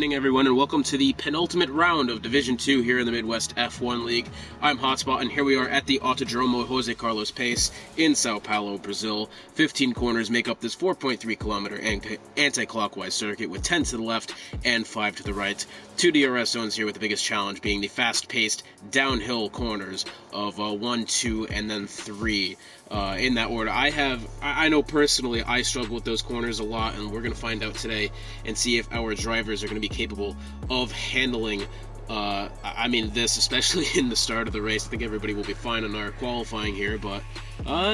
evening, everyone, and welcome to the penultimate round of Division 2 here in the Midwest F1 League. I'm Hotspot, and here we are at the Autodromo Jose Carlos Pace in Sao Paulo, Brazil. 15 corners make up this 4.3-kilometer anti-clockwise circuit with 10 to the left and 5 to the right. 2 DRS zones here, with the biggest challenge being the fast-paced downhill corners of 1, 2, and then 3. In that order. I know personally I struggle with those corners a lot, and we're going to find out today and see if our drivers are going to be capable of handling this, especially in the start of the race. I think everybody will be fine on our qualifying here, but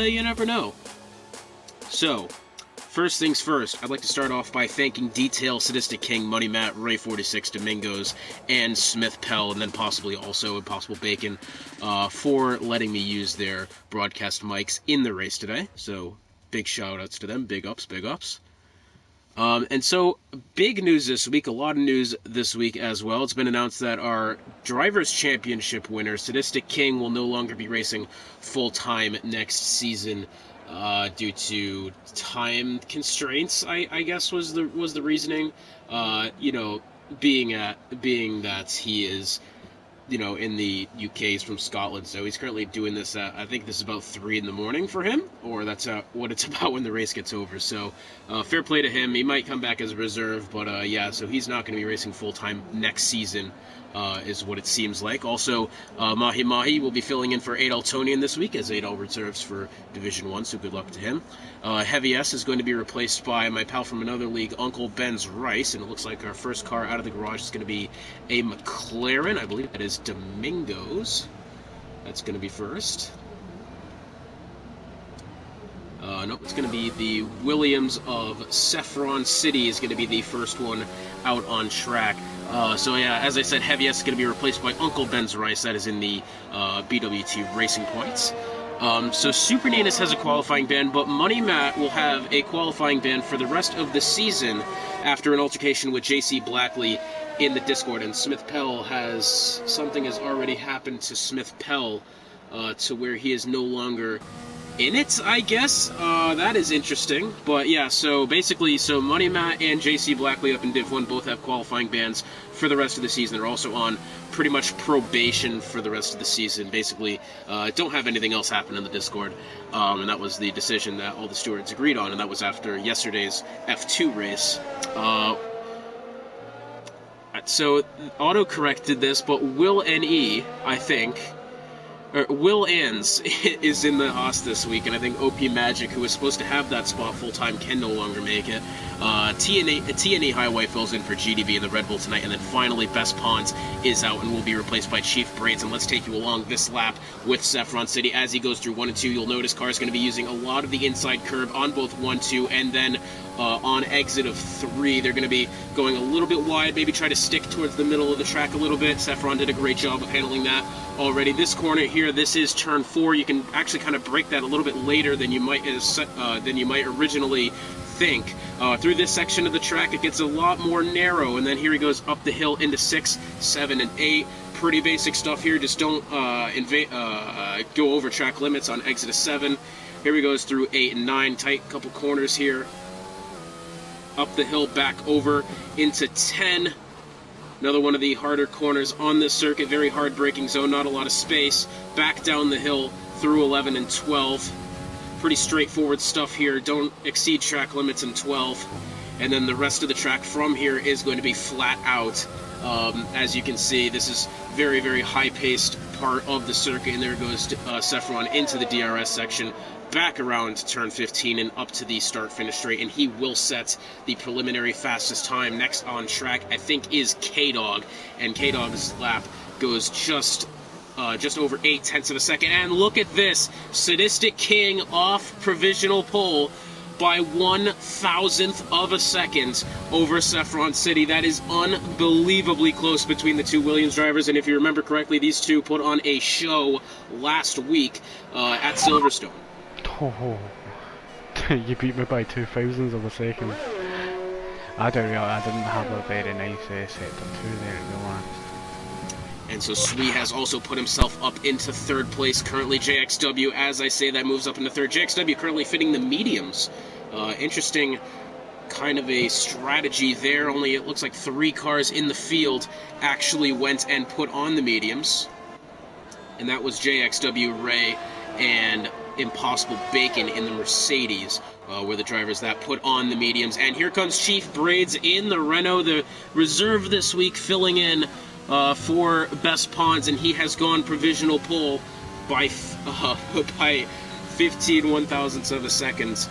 you never know. So, first things first, I'd like to start off by thanking Detail, Sadistic King, Money Matt, Ray46, Domingos, and Smith Pell, and then possibly also Impossible Bacon, for letting me use their broadcast mics in the race today. So, big shout-outs to them. Big ups, big ups. And so, big news this week, a lot of news this week as well. It's been announced that our Drivers' Championship winner, Sadistic King, will no longer be racing full-time next season. Due to time constraints, I guess was the reasoning. Being that he is, in the UK, he's from Scotland, so he's currently doing this at, I think this is about 3 in the morning for him, or that's what it's about when the race gets over. So, fair play to him. He might come back as a reserve, but so he's not going to be racing full-time next season. Is what it seems like. Also, Mahi Mahi will be filling in for Adel Tonian this week, as Adel reserves for Division 1, so good luck to him. Heavy S is going to be replaced by my pal from another league, Uncle Ben's Rice, and it looks like our first car out of the garage is going to be a McLaren. I believe that is Domingos. That's going to be first. Nope, it's going to be the Williams of Saffron City is going to be the first one out on track. As I said, Heavy S is going to be replaced by Uncle Ben's Rice. That is in the BWT Racing Points. So Super Ninus has a qualifying ban, but Money Matt will have a qualifying ban for the rest of the season after an altercation with JC Blackley in the Discord. And something has already happened to Smith Pell to where he is no longer in it, I guess. That is interesting. But yeah, so basically, Money Matt and JC Blackley up in Div 1 both have qualifying bans for the rest of the season. They're also on pretty much probation for the rest of the season. Basically, don't have anything else happen in the Discord. And that was the decision that all the stewards agreed on, and that was after yesterday's F2 race. So autocorrect did this, but Will NE, I think, Will Ans is in the Haas this week, and I think OP Magic, who was supposed to have that spot full-time, can no longer make it. TNE Highway fills in for GDB in the Red Bull tonight, and then finally Best Pawns is out and will be replaced by Chief Braids. And let's take you along this lap with Saffron City. As he goes through 1 and 2, you'll notice cars going to be using a lot of the inside curb on both 1, 2, and then on exit of 3, they're going to be going a little bit wide, maybe try to stick towards the middle of the track a little bit. Saffron did a great job of handling that already. This corner here, this is turn 4. You can actually kind of break that a little bit later than you might originally think. Through this section of the track, it gets a lot more narrow, and then here he goes up the hill into 6, 7, and 8. Pretty basic stuff here. Just don't go over track limits on exit of 7. Here he goes through 8 and 9. Tight couple corners here. Up the hill, back over into 10. Another one of the harder corners on this circuit. Very hard braking zone, not a lot of space. Back down the hill through 11 and 12. Pretty straightforward stuff here. Don't exceed track limits in 12. And then the rest of the track from here is going to be flat out. As you can see, this is very, very high-paced part of the circuit. And there goes Saffron into the DRS section, back around turn 15 and up to the start-finish straight, and he will set the preliminary fastest time. Next on track, I think, is K-Dog, and K-Dog's lap goes just over 0.8 of a second. And look at this, Sadistic King off provisional pole by 1/1000th of a second over Saffron City. That is unbelievably close between the two Williams drivers, and if you remember correctly, these two put on a show last week at Silverstone. Oh, you beat me by 0.002 of a second. I didn't have a very nice sector 2 there, to be honest. And so Sui has also put himself up into 3rd place currently. JXW, as I say, that moves up into 3rd. JXW currently fitting the mediums. Interesting kind of a strategy there. Only it looks like 3 cars in the field actually went and put on the mediums. And that was JXW Ray and Impossible Bacon in the Mercedes, were the drivers that put on the mediums. And here comes Chief Braids in the Renault, the reserve this week, filling in for Best Ponds, and he has gone provisional pole by 15 one-thousandths of a second.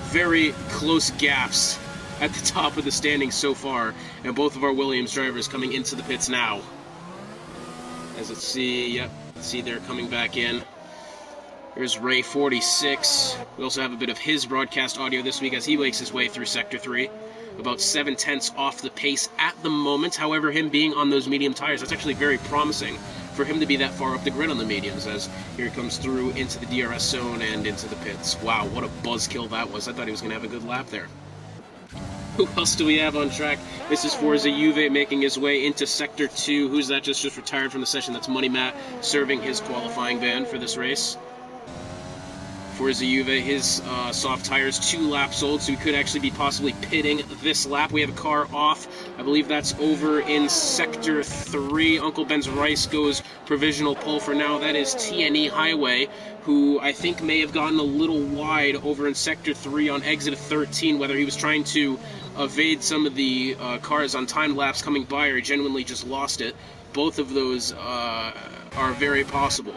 Very close gaps at the top of the standings so far, and both of our Williams drivers coming into the pits now. As let's see, yep, see they're coming back in. Here's Ray 46. We also have a bit of his broadcast audio this week as he makes his way through Sector 3. About 7/10 off the pace at the moment. However, him being on those medium tires, that's actually very promising for him to be that far up the grid on the mediums, as here he comes through into the DRS zone and into the pits. Wow, what a buzzkill that was. I thought he was going to have a good lap there. Who else do we have on track? This is Forza Juve making his way into Sector 2. Who's that? Just retired from the session. That's Money Matt serving his qualifying ban for this race. Forza Juve, his soft tires 2 laps old, so he could actually be possibly pitting this lap. We have a car off. I believe that's over in Sector 3. Uncle Ben's Rice goes provisional pole for now. That is TNE Highway, who I think may have gotten a little wide over in Sector 3 on exit 13, whether he was trying to evade some of the cars on time laps coming by or he genuinely just lost it. Both of those are very possible.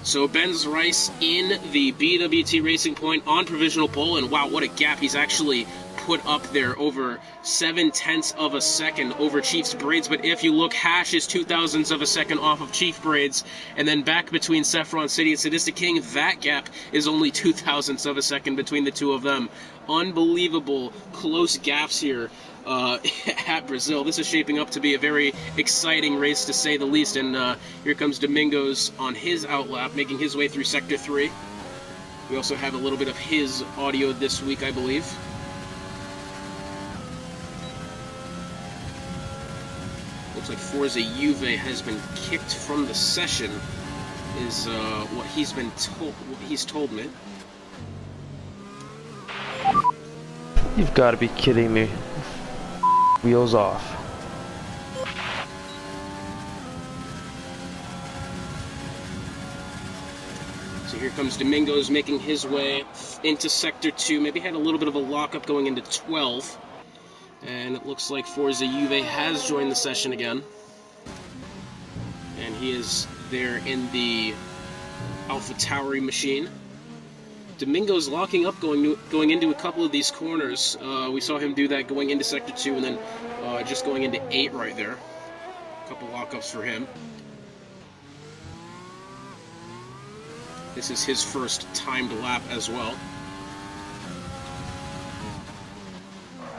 So Ben's Rice in the BWT Racing Point on provisional pole, and wow, what a gap he's actually put up there, over 7/10 of a second over Chief's Braids. But if you look, Hash is 0.02 of a second off of Chief Braids, and then back between Saffron City and Sadistic King, that gap is only 0.02 of a second between the two of them. Unbelievable close gaps here at Brazil. This is shaping up to be a very exciting race, to say the least. And here comes Domingos on his outlap, making his way through Sector 3. We also have a little bit of his audio this week, I believe. Looks like Forza Juve has been kicked from the session, is what he's been told. What he's told me. You've got to be kidding me. Wheels off. So here comes Domingos making his way into Sector 2. Maybe had a little bit of a lockup going into 12. And it looks like Forza Juve has joined the session again. And he is there in the Alpha Tauri machine. Domingo's locking up going into a couple of these corners. We saw him do that going into Sector 2 and then just going into 8 right there. A couple lockups for him. This is his first timed lap as well.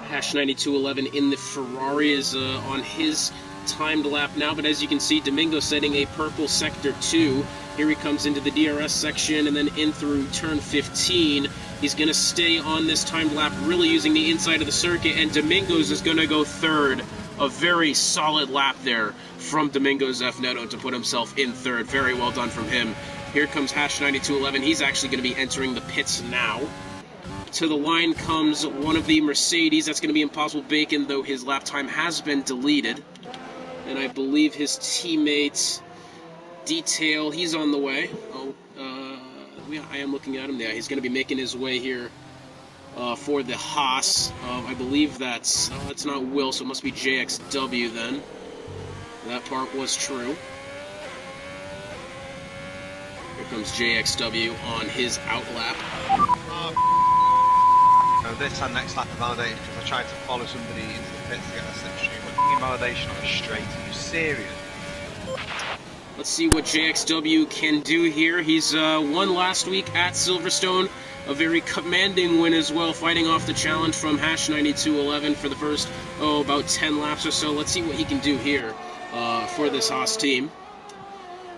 Hash 9211 in the Ferrari is on his timed lap now, but as you can see, Domingo setting a purple Sector 2. Here he comes into the DRS section and then in through turn 15. He's going to stay on this timed lap, really using the inside of the circuit, and Domingos is going to go third. A very solid lap there from Domingos F. Neto to put himself in third. Very well done from him. Here comes Hash 9211. He's actually going to be entering the pits now. To the line comes one of the Mercedes. That's going to be Impossible Bacon, though his lap time has been deleted. And I believe his teammate Detail, he's on the way. Oh, yeah, I am looking at him. Yeah, he's going to be making his way here for the Haas. I believe that's not Will, so it must be JXW then. That part was true. Here comes JXW on his outlap. This and next lap are validated because I tried to follow somebody into the pits to get a slipstream. But validation on a straight. Are you serious? Let's see what JXW can do here. He's won last week at Silverstone. A very commanding win as well, fighting off the challenge from Hash 9211 for the first, about 10 laps or so. Let's see what he can do here for this Haas team.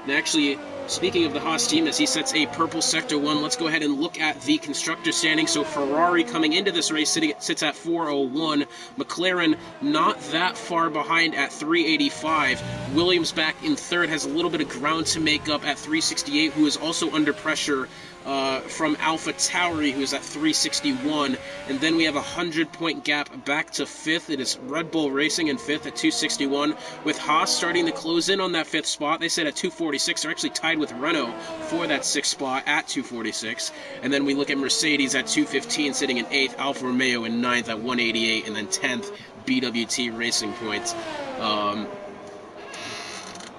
And actually, Speaking of the Haas team, as he sets a purple Sector 1, let's go ahead and look at the constructor standing. So Ferrari coming into this race sits at 401. McLaren not that far behind at 385. Williams back in third, has a little bit of ground to make up at 368, who is also under pressure from AlphaTauri, who is at 361. And then we have a 100-point gap back to fifth. It is Red Bull Racing in fifth at 261, with Haas starting to close in on that fifth spot. They sit at 246. They're actually tied with Renault for that sixth spot at 246. And then we look at Mercedes at 215, sitting in eighth, Alfa Romeo in ninth at 188, and then 10th, BWT Racing Point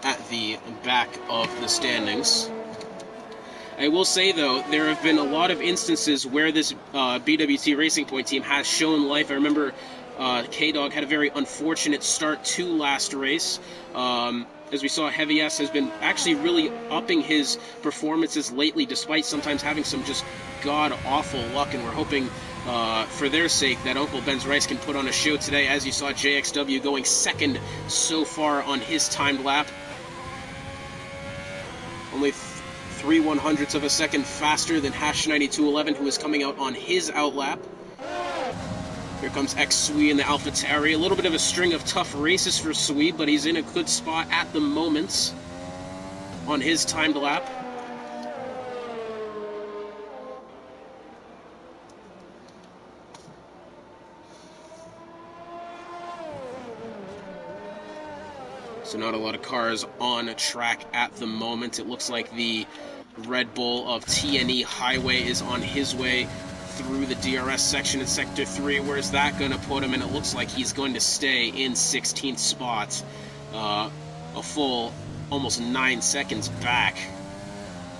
at the back of the standings. I will say, though, there have been a lot of instances where this BWT Racing Point team has shown life. I remember K-Dog had a very unfortunate start to last race. As we saw, Heavy S has been actually really upping his performances lately, despite sometimes having some just god-awful luck, and we're hoping for their sake that Uncle Ben's Rice can put on a show today. As you saw, JXW going second so far on his timed lap. Only 3/100ths of a second faster than Hash9211, who is coming out on his outlap. Here comes X-Sui in the AlphaTauri. A little bit of a string of tough races for Sui, but he's in a good spot at the moment on his timed lap. So not a lot of cars on track at the moment. It looks like the Red Bull of TNE Highway is on his way through the DRS section in Sector 3. Where's that going to put him? And it looks like he's going to stay in 16th spot. A full almost 9 seconds back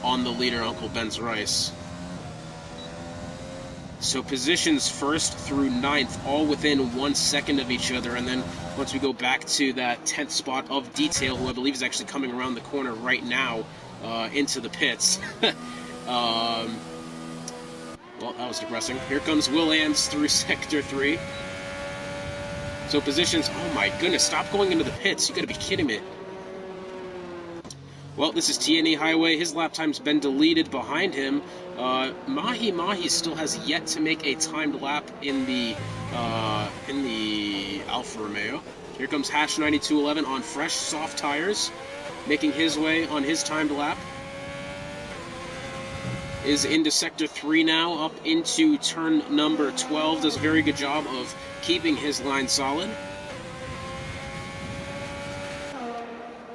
on the leader, Uncle Ben's Rice. So positions first through 9th, all within 1 second of each other. And then once we go back to that 10th spot of Detail, who I believe is actually coming around the corner right now into the pits. Well, that was depressing. Here comes Will Ans through Sector 3. So positions, oh my goodness, stop going into the pits. You gotta be kidding me. Well, this is TNE Highway. His lap time's been deleted behind him. Mahi still has yet to make a timed lap in the Alfa Romeo. Here comes Hash9211 on fresh, soft tires, making his way on his timed lap. Is into Sector 3 now, up into turn number 12. Does a very good job of keeping his line solid.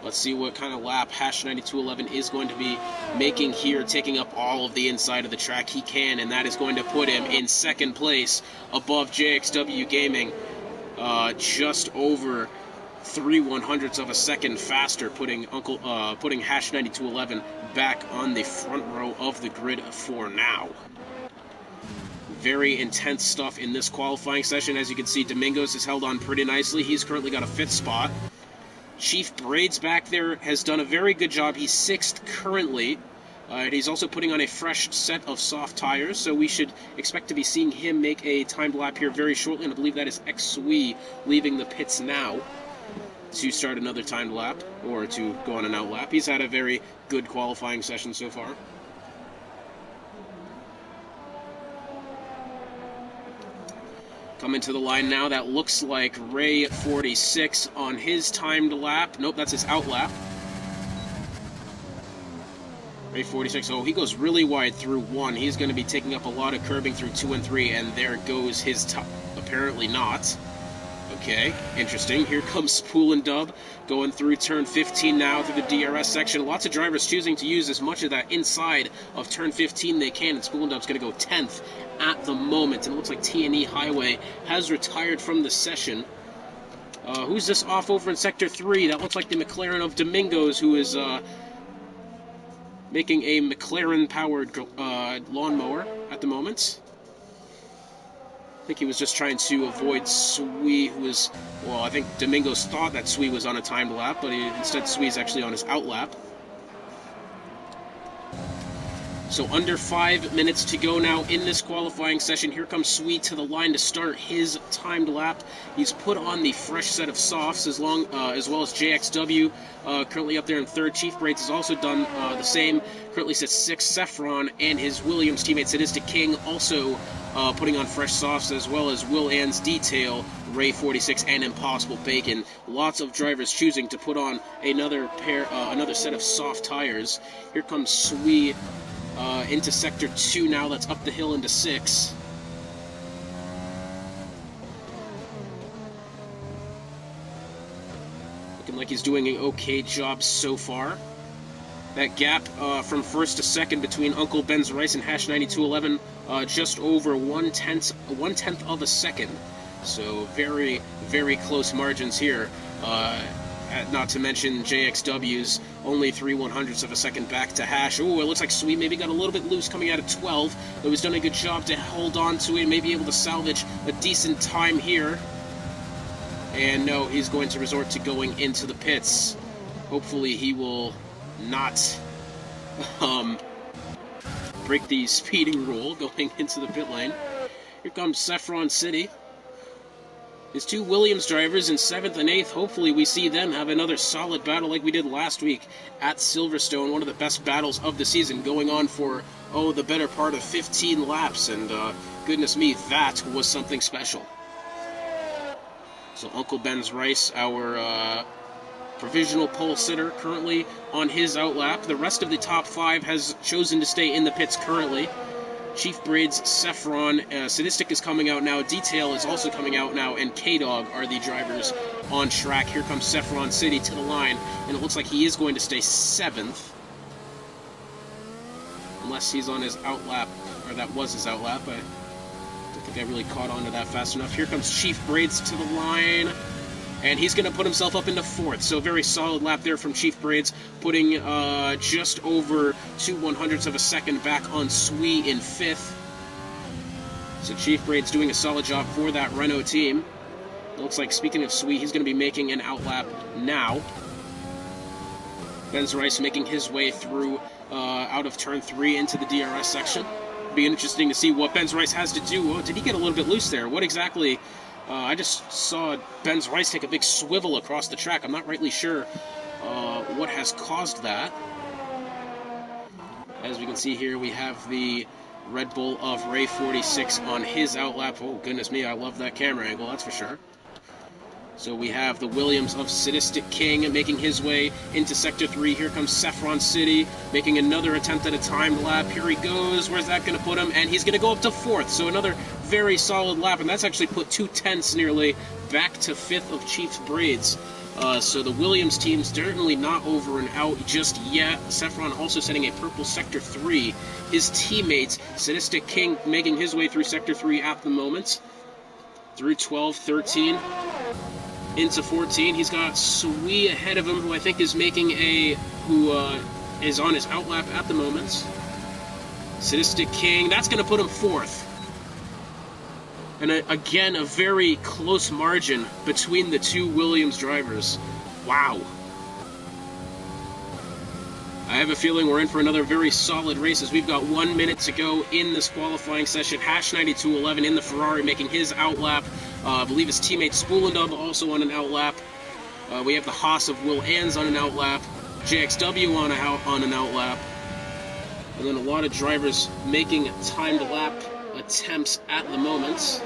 Let's see what kind of lap Hash9211 is going to be making here, taking up all of the inside of the track he can, and that is going to put him in second place above JXW Gaming, just over 3/100ths of a second faster, putting Hash9211 back on the front row of the grid for now. Very intense stuff in this qualifying session. As you can see, Domingos has held on pretty nicely. He's currently got a 5th spot. Chief Braids back there has done a very good job. He's 6th currently. And he's also putting on a fresh set of soft tires, so we should expect to be seeing him make a timed lap here very shortly, and I believe that is X-Sui leaving the pits now to start another timed lap, or to go on an out lap. He's had a very good qualifying session so far. Coming to the line now, that looks like Ray 46 on his timed lap. Nope, that's his out lap. Ray 46, oh, he goes really wide through 1. He's going to be taking up a lot of curbing through 2 and 3, and there goes his top. Apparently not. Okay, interesting. Here comes Spool and Dub going through turn 15 now through the DRS section. Lots of drivers choosing to use as much of that inside of turn 15 they can, and Spool and Dub's going to go 10th at the moment. And it looks like TNE Highway has retired from the session. Who's this off over in Sector 3? That looks like the McLaren of Domingos, who is making a McLaren-powered lawnmower at the moment. I think he was just trying to avoid Sui, who was, well, I think Domingos thought that Sui was on a timed lap, but instead Sui is actually on his out lap. So under 5 minutes to go now in this qualifying session. Here comes Sweet to the line to start his timed lap. He's put on the fresh set of softs as well as JXW, currently up there in third. Chief Braids has also done the same. Currently sits 6th. Saffron and his Williams teammate Sadistic King also putting on fresh softs, as well as Will Ann's Detail, Ray 46, and Impossible Bacon. Lots of drivers choosing to put on another set of soft tires. Here comes Sweet into Sector 2 now. That's up the hill into 6. Looking like he's doing an okay job so far. That gap from first to second between Uncle Ben's Rice and Hash 9211, just over one-tenth of a second. So very, very close margins here. Not to mention JXW's only 3/100ths of a second back to Hash. Oh, it looks like Sweet maybe got a little bit loose coming out of 12, though he's done a good job to hold on to it, maybe able to salvage a decent time here. And no, he's going to resort to going into the pits. Hopefully he will not break the speeding rule going into the pit lane. Here comes Saffron City. His two Williams drivers in 7th and 8th. Hopefully we see them have another solid battle like we did last week at Silverstone. One of the best battles of the season, going on for, the better part of 15 laps. And goodness me, that was something special. So Uncle Ben's Rice, our provisional pole sitter, currently on his outlap. The rest of the top 5 has chosen to stay in the pits currently. Chief Braids, Saffron, Sadistic is coming out now, Detail is also coming out now, and K-Dog are the drivers on track. Here comes Saffron City to the line, and it looks like he is going to stay 7th. Unless he's on his outlap, or that was his outlap. I don't think I really caught on to that fast enough. Here comes Chief Braids to the line, and he's going to put himself up into 4th. So a very solid lap there from Chief Braids, putting just over 2/100ths of a second back on Sweet in 5th. So Chief Braids doing a solid job for that Renault team. It looks like, speaking of Sweet, he's going to be making an outlap now. Ben's Rice making his way through out of turn 3 into the DRS section. Be interesting to see what Ben's Rice has to do. Oh, did he get a little bit loose there? What exactly? I just saw Ben's Rice take a big swivel across the track. I'm not rightly sure what has caused that. As we can see here, we have the Red Bull of Ray 46 on his outlap. Oh, goodness me, I love that camera angle, that's for sure. So we have the Williams of Sadistic King making his way into Sector 3. Here comes Saffron City making another attempt at a timed lap. Here he goes. Where's that going to put him? And he's going to go up to 4th. So another very solid lap. And that's actually put 2/10 nearly back to 5th of Chief's Braids. So the Williams team's certainly not over and out just yet. Saffron also setting a purple Sector 3. His teammates, Sadistic King, making his way through Sector 3 at the moment. Through 12, 13. Into 14, he's got Sweet ahead of him, who I think is is on his outlap at the moment. Sadistic King, that's going to put him 4th. And again, a very close margin between the two Williams drivers. Wow. I have a feeling we're in for another very solid race as we've got 1 minute to go in this qualifying session. Hash 9211 in the Ferrari making his outlap. I believe his teammate Spoolendub also on an outlap. We have the Haas of Will Ann's on an outlap. JXW on an outlap. And then a lot of drivers making timed lap attempts at the moment.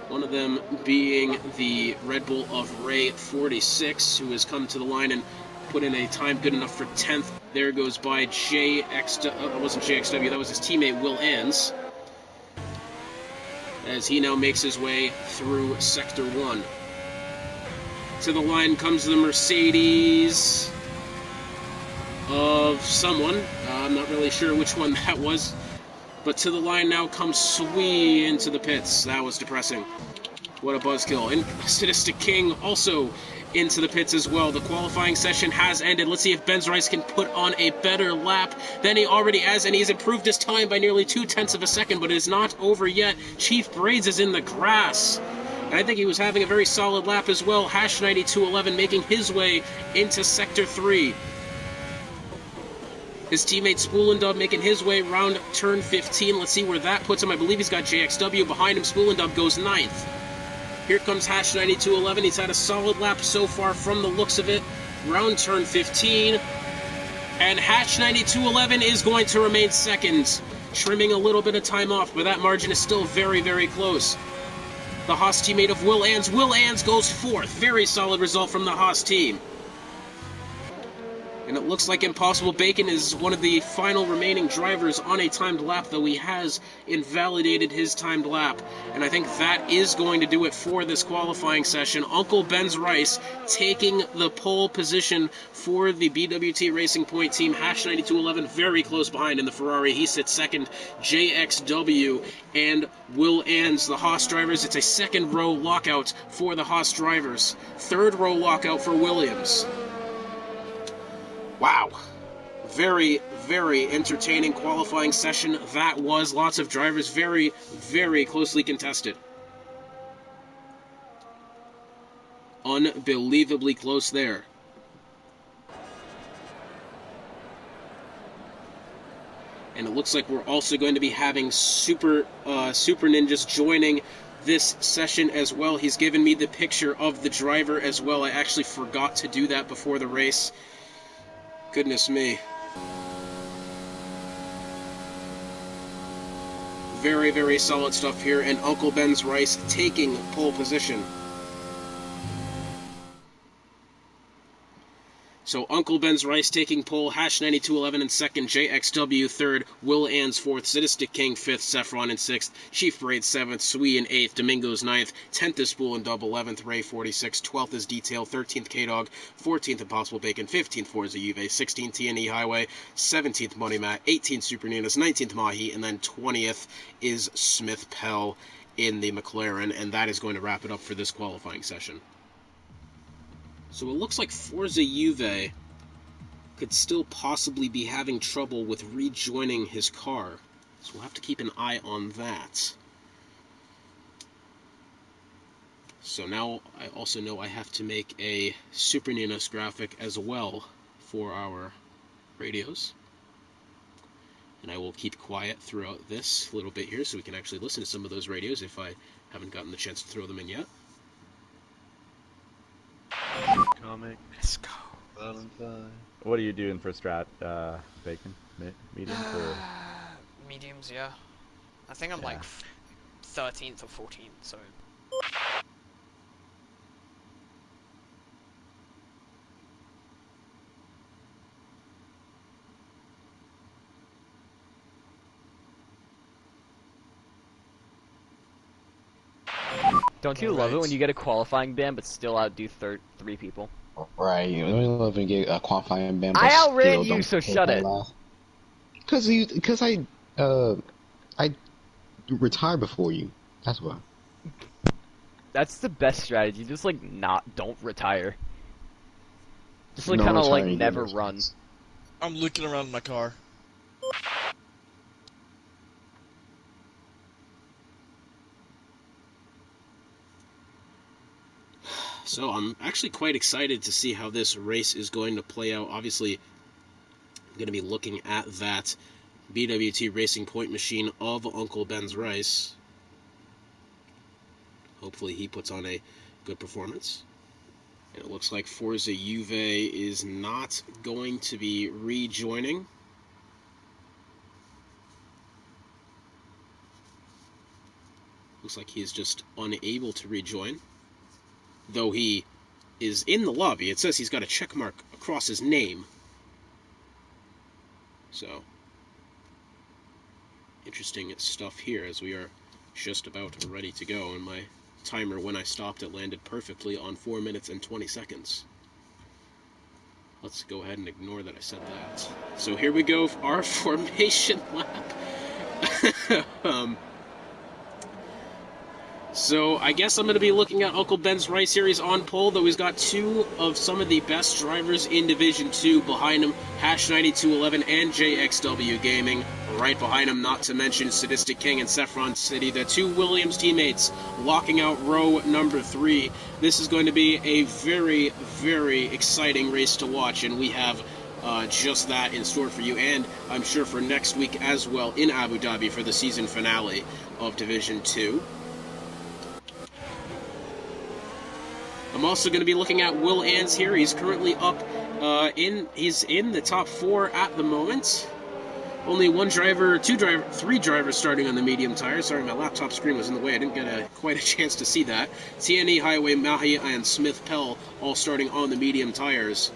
One of them being the Red Bull of Ray 46, who has come to the line and put in a time good enough for 10th. There goes by JXW. That wasn't JXW, that was his teammate Will Ann's, as he now makes his way through Sector 1. To the line comes the Mercedes of someone. I'm not really sure which one that was. But to the line now comes Sweet into the pits. That was depressing. What a buzzkill. And Sadistic King also into the pits as well. The qualifying session has ended. Let's see if Ben's Rice can put on a better lap than he already has, and he's improved his time by nearly 2/10 of a second, but it is not over yet. Chief Braids is in the grass. And I think he was having a very solid lap as well. Hash 9211 making his way into Sector 3. His teammate Spoolendub making his way around turn 15. Let's see where that puts him. I believe he's got JXW behind him. Spoolendub goes 9th. Here comes Hash 9211. He's had a solid lap so far from the looks of it. Round turn 15. And Hash 9211 is going to remain 2nd. Trimming a little bit of time off, but that margin is still very, very close. The Haas teammate of Will Ans. Will Ans goes 4th. Very solid result from the Haas team. And it looks like Impossible Bacon is one of the final remaining drivers on a timed lap, though he has invalidated his timed lap. And I think that is going to do it for this qualifying session. Uncle Ben's Rice taking the pole position for the BWT Racing Point team. Hash 9211 very close behind in the Ferrari. He sits 2nd. JXW and Will Ans, the Haas drivers. It's a 2nd row lockout for the Haas drivers. 3rd row lockout for Williams. Wow. Very, very entertaining qualifying session that was. Lots of drivers, very, very closely contested. Unbelievably close there. And it looks like we're also going to be having Super Ninjas joining this session as well. He's given me the picture of the driver as well. I actually forgot to do that before the race. Goodness me. Very, very solid stuff here, and Uncle Ben's Rice taking pole position. So Uncle Ben's Rice taking pole, Hash 9211 in 2nd, JXW 3rd, Will Ans 4th, Sadistic King 5th, Saffron in 6th, Chief Braid 7th, Swee in 8th, Domingos 9th, 10th is Spoolendub 11th, Ray 46, 12th is Detail, 13th K-Dog, 14th Impossible Bacon, 15th Forza Juve, 16th TNE Highway, 17th Money Matt, 18th Super Ninas, 19th Mahi, and then 20th is Smith Pell in the McLaren, and that is going to wrap it up for this qualifying session. So it looks like Forza Juve could still possibly be having trouble with rejoining his car. So we'll have to keep an eye on that. So now I also know I have to make a Super Ninos graphic as well for our radios. And I will keep quiet throughout this little bit here so we can actually listen to some of those radios if I haven't gotten the chance to throw them in yet. Comic. Let's go. Valentine. What are you doing for strat, Bacon? Medium or? Mediums, yeah. I think I'm like 13th or 14th, so. Don't you love it when you get a qualifying ban but still outdo 3 people? Right, you love when you get a qualifying ban. I outran you, so shut it. Because I retired before you. That's why. That's the best strategy. Just like don't retire. Just like No kind of like retiring never games. run. I'm looking around my car. So I'm actually quite excited to see how this race is going to play out. Obviously, I'm going to be looking at that BWT Racing Point machine of Uncle Ben's Rice. Hopefully he puts on a good performance. And it looks like Forza Juve is not going to be rejoining. Looks like he is just unable to rejoin. Though he is in the lobby, it says he's got a check mark across his name. So, interesting stuff here as we are just about ready to go. And my timer, when I stopped, it landed perfectly on 4 minutes and 20 seconds. Let's go ahead and ignore that I said that. So here we go, our formation lap. So I guess I'm going to be looking at Uncle Ben's Rice here. He's on pole, though he's got 2 of some of the best drivers in Division 2 behind him. Hash 9211 and JXW Gaming right behind him, not to mention Sadistic King and Saffron City, the 2 Williams teammates locking out row number 3. This is going to be a very, very exciting race to watch, and we have just that in store for you, and I'm sure for next week as well in Abu Dhabi for the season finale of Division 2. I'm also going to be looking at Will Ans here. He's currently up he's in the top 4 at the moment. Only three drivers starting on the medium tires. Sorry, my laptop screen was in the way. I didn't get quite a chance to see that. TNE, Highway, Mahi, and Smith Pell all starting on the medium tires.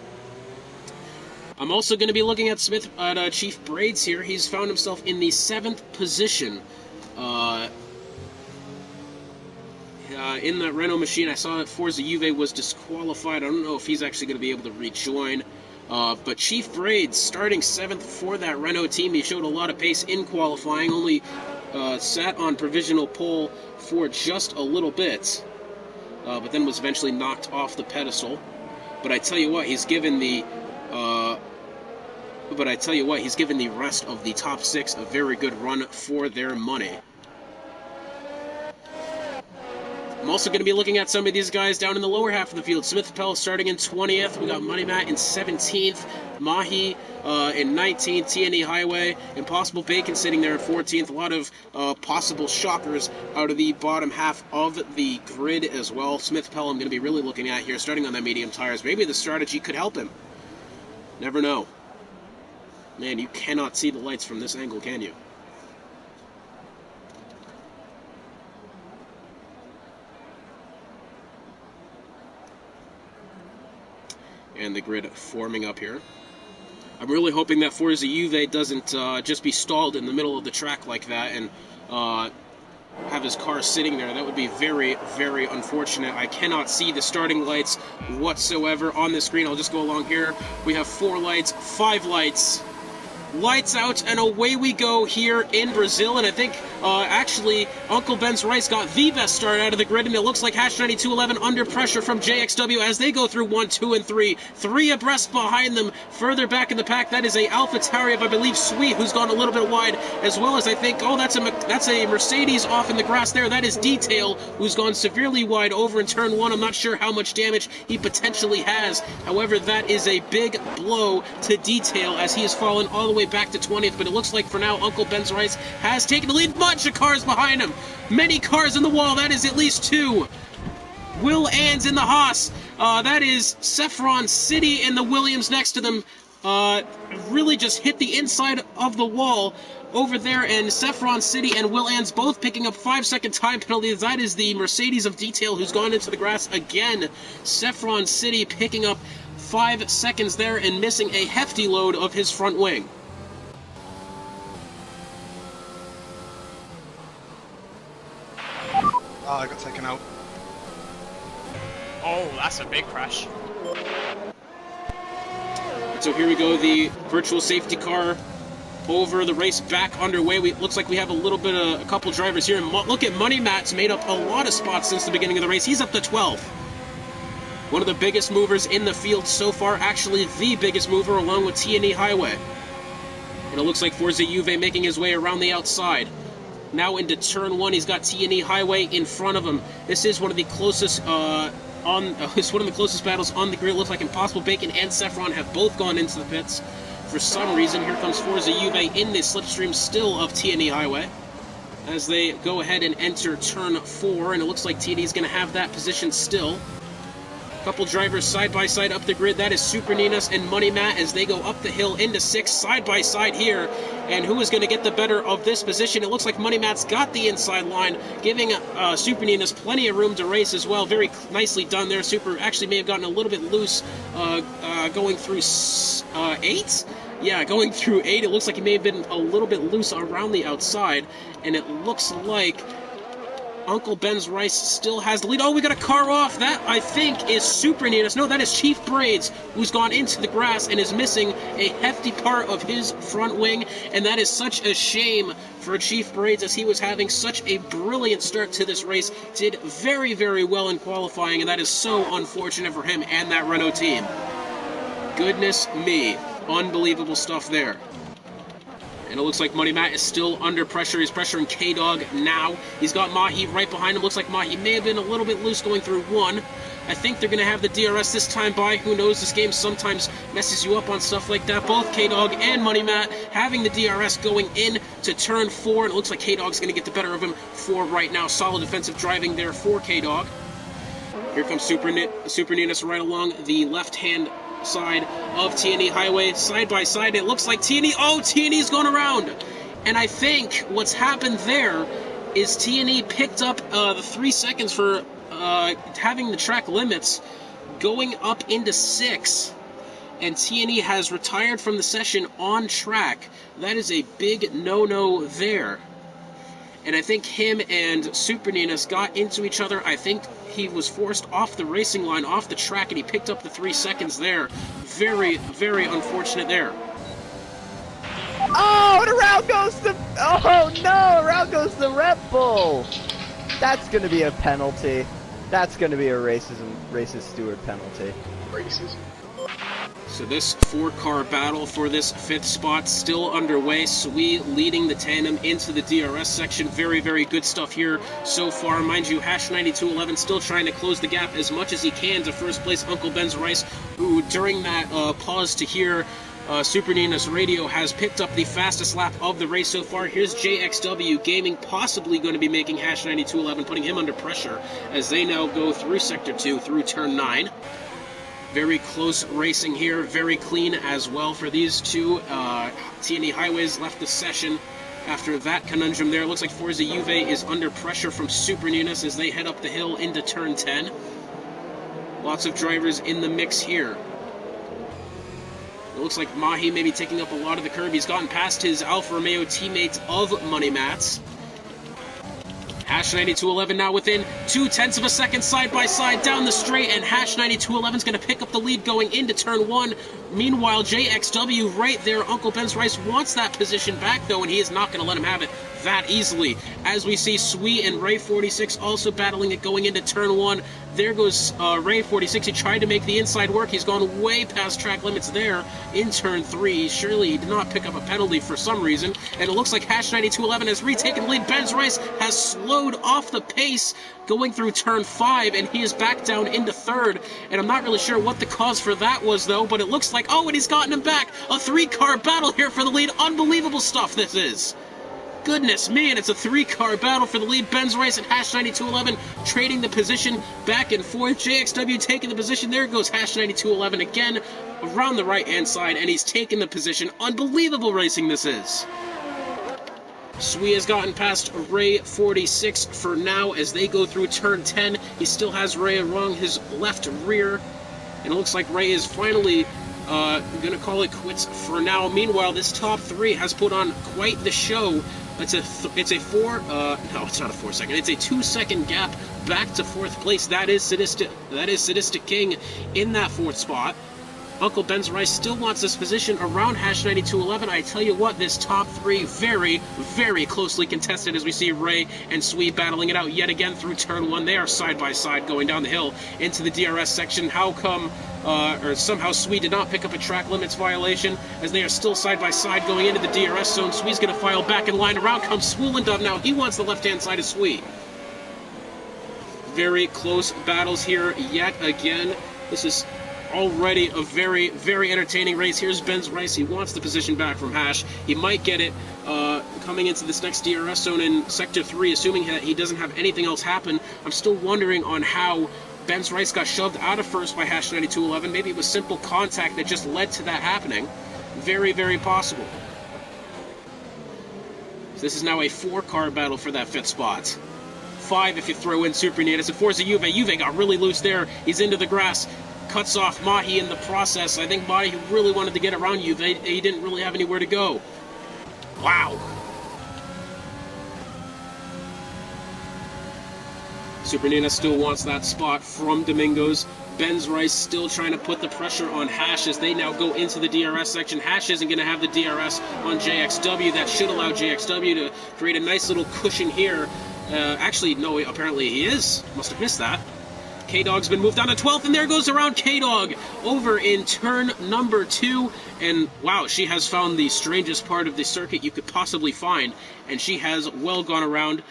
I'm also going to be looking at Chief Braids here. He's found himself in the 7th position. In that Renault machine, I saw that Forza Juve was disqualified. I don't know if he's actually going to be able to rejoin. But Chief Braids starting 7th for that Renault team. He showed a lot of pace in qualifying, only sat on provisional pole for just a little bit, but then was eventually knocked off the pedestal. But I tell you what, he's given the rest of the top 6 a very good run for their money. I'm also going to be looking at some of these guys down in the lower half of the field. Smith Pell starting in 20th. We got Money Matt in 17th. Mahi in 19th. TNE Highway. Impossible Bacon sitting there in 14th. A lot of possible shockers out of the bottom half of the grid as well. Smith Pell I'm going to be really looking at here, starting on that medium tires. Maybe the strategy could help him. Never know. Man, you cannot see the lights from this angle, can you? And the grid forming up here. I'm really hoping that Forza Juve doesn't just be stalled in the middle of the track like that and have his car sitting there. That would be very, very unfortunate. I cannot see the starting lights whatsoever on the screen. I'll just go along here. We have 4 lights, 5 lights. Lights out, and away we go here in Brazil. And I think, actually, Uncle Ben's Rice got the best start out of the grid, and it looks like Hash 9211 under pressure from JXW as they go through 1, 2, and 3. 3 abreast behind them. Further back in the pack, that is a AlphaTauri of, I believe, Sweet, who's gone a little bit wide, as well as I think, that's a Mercedes off in the grass there. That is Detail, who's gone severely wide over in turn 1. I'm not sure how much damage he potentially has. However, that is a big blow to Detail as he has fallen all the way back to 20th, but it looks like for now Uncle Ben's Rice has taken the lead. Bunch of cars behind him. Many cars in the wall. That is at least 2. Will Ans in the Haas. That is Saffron City and the Williams next to them. Really just hit the inside of the wall over there, and Saffron City and Will Ans both picking up 5-second time penalties. That is the Mercedes of Detail who's gone into the grass again. Saffron City picking up 5 seconds there and missing a hefty load of his front wing. Oh, I got taken out. Oh, that's a big crash. So here we go, the virtual safety car over, the race back underway. Looks like we have a couple drivers here. And look at Money Matt's made up a lot of spots since the beginning of the race. He's up to 12th. One of the biggest movers in the field so far, actually the biggest mover along with TNE Highway. And it looks like Forza Juve making his way around the outside. Now into turn 1, he's got TNE Highway in front of him. This is one of the closest it's one of the closest battles on the grid. Looks like Impossible Bacon and Saffron have both gone into the pits. For some reason, here comes Forza Juve in the slipstream still of TNE Highway as they go ahead and enter turn 4, and it looks like TNE is going to have that position still. Couple drivers side by side up the grid. That is Super Ninas and Money Matt as they go up the hill into 6th side by side here. And who is going to get the better of this position? It looks like Money Matt's got the inside line, giving Super Ninas plenty of room to race as well. Very nicely done there. Super actually may have gotten a little bit loose going through 8. Yeah, going through 8. It looks like he may have been a little bit loose around the outside. And it looks like Uncle Ben's Rice still has the lead. Oh, we got a car off. That, I think, is Super Ninas. No, that is Chief Braids, who's gone into the grass and is missing a hefty part of his front wing. And that is such a shame for Chief Braids as he was having such a brilliant start to this race. Did very, very well in qualifying, and that is so unfortunate for him and that Renault team. Goodness me. Unbelievable stuff there. And it looks like Money Matt is still under pressure. He's pressuring K-Dog now. He's got Mahi right behind him. Looks like Mahi may have been a little bit loose going through 1. I think they're going to have the DRS this time by. Who knows? This game sometimes messes you up on stuff like that. Both K-Dog and Money Matt having the DRS going in to turn 4. And it looks like K-Dog's going to get the better of him for right now. Solid defensive driving there for K-Dog. Here comes Super Ninus right along the left-hand side of TNE Highway. Side by side, it looks like TNE... Oh, TNE's going around! And I think what's happened there is TNE picked up the 3 seconds for having the track limits going up into 6. And TNE has retired from the session on track. That is a big no-no there. And I think him and Super Ninus got into each other. I think he was forced off the racing line, off the track, and he picked up the 3 seconds there. Very, very unfortunate there. Oh, and around goes the... Oh, no! Around goes the Red Bull! That's gonna be a penalty. That's gonna be a racist steward penalty. Racism. So this 4-car battle for this 5th spot still underway. Sui leading the tandem into the DRS section. Very, very good stuff here so far. Mind you, Hash9211 still trying to close the gap as much as he can to first place Uncle Ben's Rice, who during that pause to hear Super Ninus radio has picked up the fastest lap of the race so far. Here's JXW Gaming possibly going to be making Hash9211, putting him under pressure as they now go through Sector 2, through Turn 9. Very close racing here, very clean as well for these two. TNE Highways left the session after that conundrum there. Looks like Forza Juve is under pressure from Super Ninus as they head up the hill into Turn 10. Lots of drivers in the mix here. It looks like Mahi may be taking up a lot of the curb. He's gotten past his Alfa Romeo teammates of Money Mats. Hash9211 now within 0.2 of a second side by side down the straight, and Hash9211 is going to pick up the lead going into Turn 1. Meanwhile, JXW right there, Uncle Ben's Rice wants that position back though, and he is not going to let him have it that easily. As we see Sui and Ray46 also battling it going into Turn 1. There goes Ray46. He tried to make the inside work. He's gone way past track limits there in Turn 3. Surely he did not pick up a penalty for some reason. And it looks like Hash9211 has retaken the lead. Ben's Rice has slowed off the pace going through Turn 5, and he is back down into 3rd. And I'm not really sure what the cause for that was, though, but it looks like, oh, and he's gotten him back. A 3-car battle here for the lead. Unbelievable stuff this is. Goodness me, and it's a 3-car battle for the lead. Ben's Rice and Hash9211 trading the position back and forth. JXW taking the position. There goes Hash9211 again around the right-hand side, and he's taken the position. Unbelievable racing this is. Sui has gotten past Ray46 for now as they go through Turn 10. He still has Ray along his left rear, and it looks like Ray is finally going to call it quits for now. Meanwhile, this top 3 has put on quite the show. It's a 2-second gap back to 4th place. That is Sadistic King in that 4th spot. Uncle Ben's Rice still wants this position around Hash9211. I tell you what, this top 3 very, very closely contested as we see Ray and Sui battling it out yet again through Turn 1. They are side by side going down the hill into the DRS section. How come or somehow Sui did not pick up a track limits violation as they are still side by side going into the DRS zone? Sui's going to file back in line. Around comes Swoolendove now. He wants the left-hand side of Sui. Very close battles here yet again. This is already a very, very entertaining race. Here's Ben's Rice. He wants the position back from Hash. He might get it coming into this next DRS zone in Sector 3, assuming that he doesn't have anything else happen. I'm still wondering on how Ben's Rice got shoved out of first by Hash9211. Maybe it was simple contact that just led to that happening. Very, very possible. So this is now a 4-car battle for that 5th spot. 5 if you throw in Super Ninus. And Forza Juve. Juve got really loose there. He's into the grass. Cuts off Mahi in the process. I think Mahi really wanted to get around Juve. He didn't really have anywhere to go. Wow. Super Ninus still wants that spot from Domingos. Ben's Rice still trying to put the pressure on Hash as they now go into the DRS section. Hash isn't going to have the DRS on JXW. That should allow JXW to create a nice little cushion here. Actually, no, apparently he is. Must have missed that. K-Dog's been moved down to 12th, and there goes around K-Dog over in turn number 2. And wow, she has found the strangest part of the circuit you could possibly find, and she has well gone around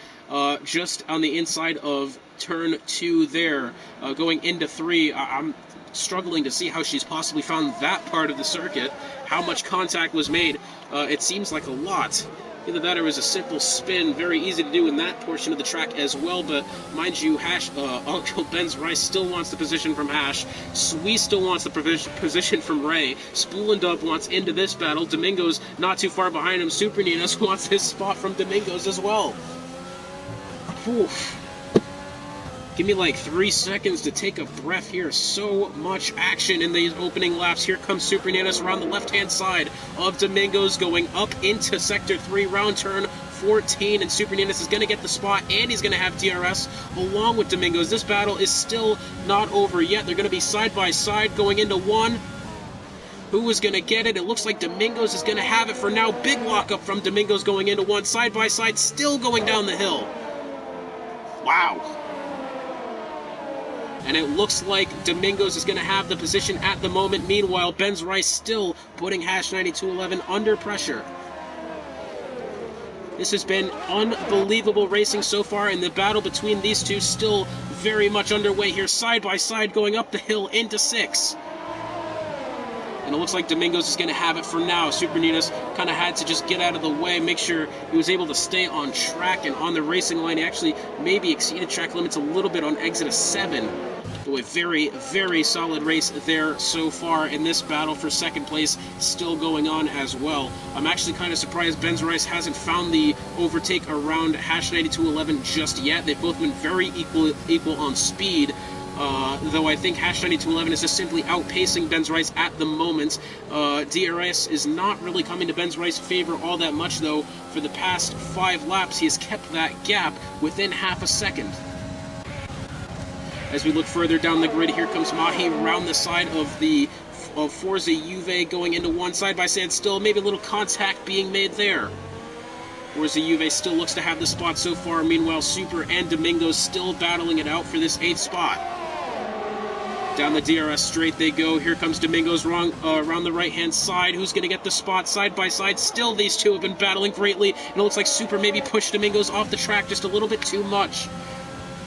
just on the inside of turn 2 there, going into 3. I'm struggling to see how she's possibly found that part of the circuit, how much contact was made. It seems like a lot. Either that or it was a simple spin, very easy to do in that portion of the track as well, but mind you, Uncle Ben's Rice still wants the position from Hash, Sweet still wants the position from Ray, Spoolendup wants into this battle, Domingo's not too far behind him, Super Ninas wants his spot from Domingos as well. Oof. Give me like 3 seconds to take a breath here. So much action in these opening laps. Here comes Super Ninas around the left-hand side of Domingos, going up into Sector 3, round turn 14, and Super Ninas is going to get the spot, and he's going to have DRS along with Domingos. This battle is still not over yet. They're going to be side by side going into 1. Who is going to get it? It looks like Domingos is going to have it for now. Big lockup from Domingos going into 1, side by side, still going down the hill. Wow. And it looks like Domingos is going to have the position at the moment. Meanwhile, Ben's Rice still putting Hash 9211 under pressure. This has been unbelievable racing so far, and the battle between these two still very much underway here, side by side, going up the hill into 6. And it looks like Domingos is going to have it for now. Super Ninas kind of had to just get out of the way, make sure he was able to stay on track and on the racing line. He actually maybe exceeded track limits a little bit on exit of 7. So a very, very solid race there so far in this battle for second place, still going on as well. I'm actually kind of surprised Ben's Rice hasn't found the overtake around Hash 9211 just yet. They've both been very equal on speed. Though I think Hash 9211 is just simply outpacing Ben's Rice at the moment. DRS is not really coming to Ben's Rice's favor all that much, though. For the past 5 laps, he has kept that gap within half a second. As we look further down the grid, here comes Mahi around the side of Forza Juve, going into 1, side by side still, maybe a little contact being made there. Forza Juve still looks to have the spot so far. Meanwhile, Super and Domingos still battling it out for this 8th spot. Down the DRS straight they go. Here comes Domingos around the right-hand side. Who's going to get the spot? Side by side. Still, these two have been battling greatly. And it looks like Super maybe pushed Domingos off the track just a little bit too much.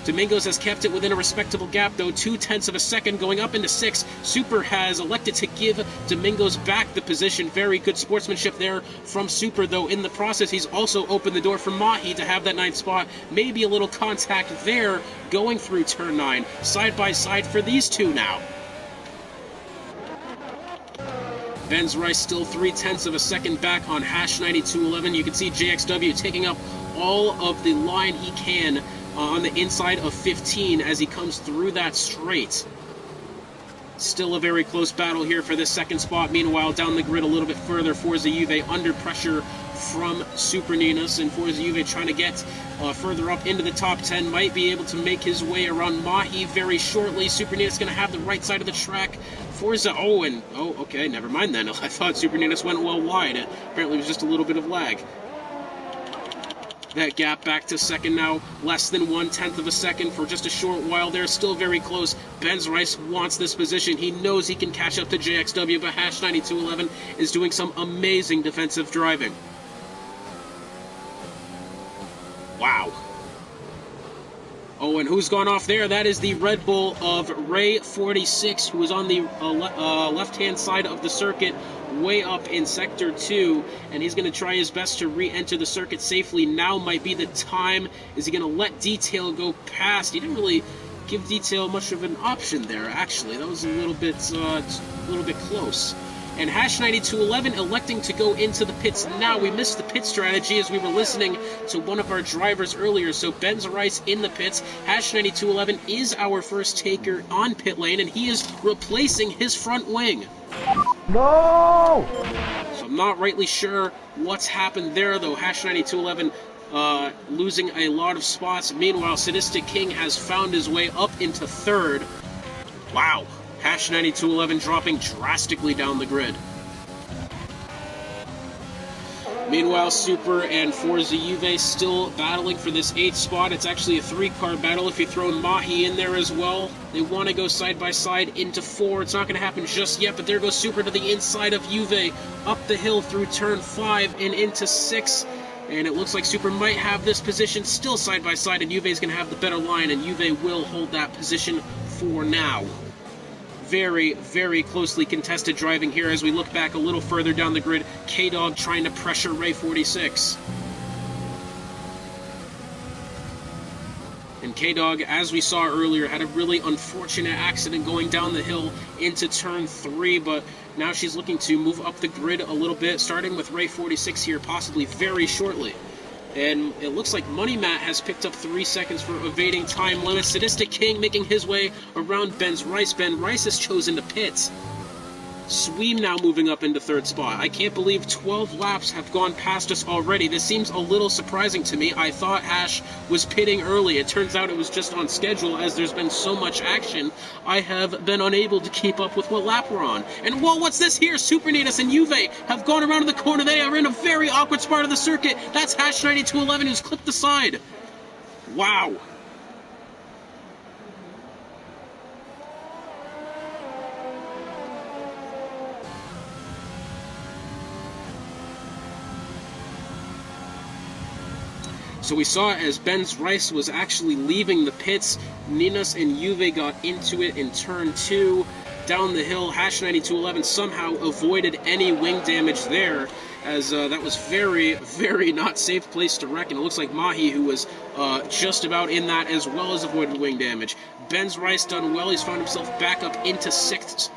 Domingos has kept it within a respectable gap, though, 0.2 of a second going up into 6. Super has elected to give Domingos back the position. Very good sportsmanship there from Super, though. In the process, he's also opened the door for Mahi to have that 9th spot. Maybe a little contact there going through turn 9. Side by side for these two now. Ben's Rice still 0.3 of a second back on Hash 9211. You can see JXW taking up all of the line he can on the inside of 15 as he comes through that straight. Still a very close battle here for this 2nd spot. Meanwhile, down the grid a little bit further, Forza Juve under pressure from Super Ninas, and Forza Juve trying to get further up into the top 10. Might be able to make his way around Mahi very shortly. Super Ninas going to have the right side of the track. Forza, okay, never mind then. I thought Super Ninas went well wide. Apparently it was just a little bit of lag. That gap back to 2nd now, less than 0.1 of a second for just a short while there. Still very close. Ben's Rice wants this position. He knows he can catch up to JXW, but Hash 9211 is doing some amazing defensive driving. Wow. Oh, and who's gone off there? That is the Red Bull of Ray 46, who is on the left-hand side of the circuit, way up in Sector 2, and he's going to try his best to re-enter the circuit safely. Now might be the time. Is he going to let Detail go past? He didn't really give Detail much of an option there, actually. That was a little bit close. And Hash 9211 electing to go into the pits now. We missed the pit strategy as we were listening to one of our drivers earlier. So Ben's Rice in the pits. Hash 9211 is our first taker on pit lane, and he is replacing his front wing. No! So I'm not rightly sure what's happened there, though. Hash 9211 losing a lot of spots. Meanwhile, Sadistic King has found his way up into 3rd. Wow. Hash 9211 dropping drastically down the grid. Meanwhile, Super and Forza Juve still battling for this 8th spot. It's actually a 3-car battle if you throw Mahi in there as well. They want to go side by side into 4. It's not going to happen just yet, but there goes Super to the inside of Juve, up the hill through turn 5 and into 6. And it looks like Super might have this position still side by side, and Juve's going to have the better line, and Juve will hold that position for now. Very, very closely contested driving here as we look back a little further down the grid. K-Dog trying to pressure Ray 46. And K-Dog, as we saw earlier, had a really unfortunate accident going down the hill into turn 3, but now she's looking to move up the grid a little bit, starting with Ray 46 here, possibly very shortly. And it looks like Money Matt has picked up 3 seconds for evading time limits. Sadistic King making his way around Ben's Rice. Ben Rice has chosen to pit. Sweem now moving up into 3rd spot. I can't believe 12 laps have gone past us already. This seems a little surprising to me. I thought Hash was pitting early. It turns out it was just on schedule as there's been so much action. I have been unable to keep up with what lap we're on. And whoa, what's this here? Supernatus and Juve have gone around in the corner. They are in a very awkward spot of the circuit. That's Hash 9211 who's clipped the side. Wow. So we saw as Ben's Rice was actually leaving the pits, Ninas and Juve got into it in turn 2. Down the hill, Hash 9211 somehow avoided any wing damage there, as that was very, very not safe place to wreck. And it looks like Mahi, who was just about in that, as well as avoided wing damage. Ben's Rice done well. He's found himself back up into sixth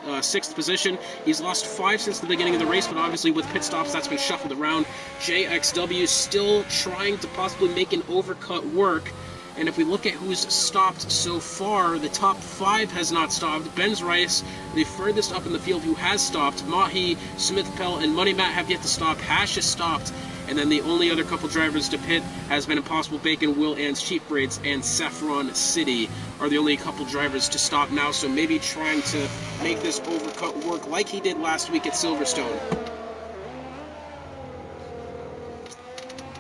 position. He's lost 5 since the beginning of the race, but obviously with pit stops, that's been shuffled around. JXW still trying to possibly make an overcut work. And if we look at who's stopped so far, the top 5 has not stopped. Ben's Rice, the furthest up in the field who has stopped. Mahi, Smith Pell, and Money Matt have yet to stop. Hash has stopped. And then the only other couple drivers to pit has been Impossible Bacon, Will Ann's Cheap Braids, and Saffron City are the only couple drivers to stop now. So maybe trying to make this overcut work like he did last week at Silverstone.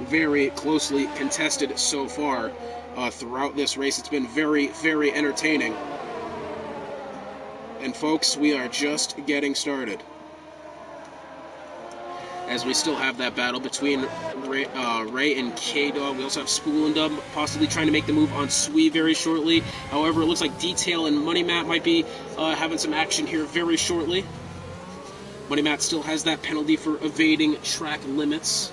Very closely contested so far. Throughout this race, it's been very, very entertaining. And folks, we are just getting started. As we still have that battle between Ray and K-Dog. We also have Spool and Dub possibly trying to make the move on Swee very shortly. However, it looks like Detail and Money Matt might be having some action here very shortly. Money Matt still has that penalty for evading track limits.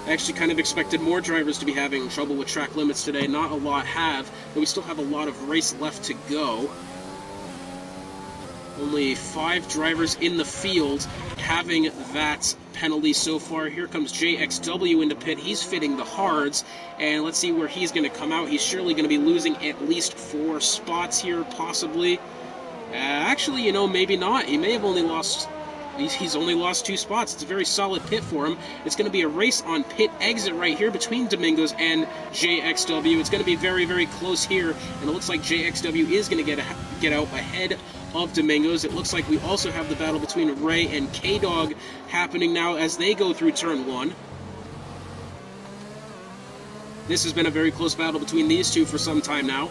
I actually kind of expected more drivers to be having trouble with track limits today. Not a lot have, but we still have a lot of race left to go. Only 5 drivers in the field having that penalty so far. Here comes JXW into pit. He's fitting the hards, and let's see where he's going to come out. He's surely going to be losing at least 4 spots here, possibly. Actually, you know, maybe not. He may have only lost... He's only lost 2 spots. It's a very solid pit for him. It's going to be a race on pit exit right here between Domingos and JXW. It's going to be very, very close here, and it looks like JXW is going to get out ahead of Domingos. It looks like we also have the battle between Ray and K-Dog happening now as they go through turn 1. This has been a very close battle between these two for some time now.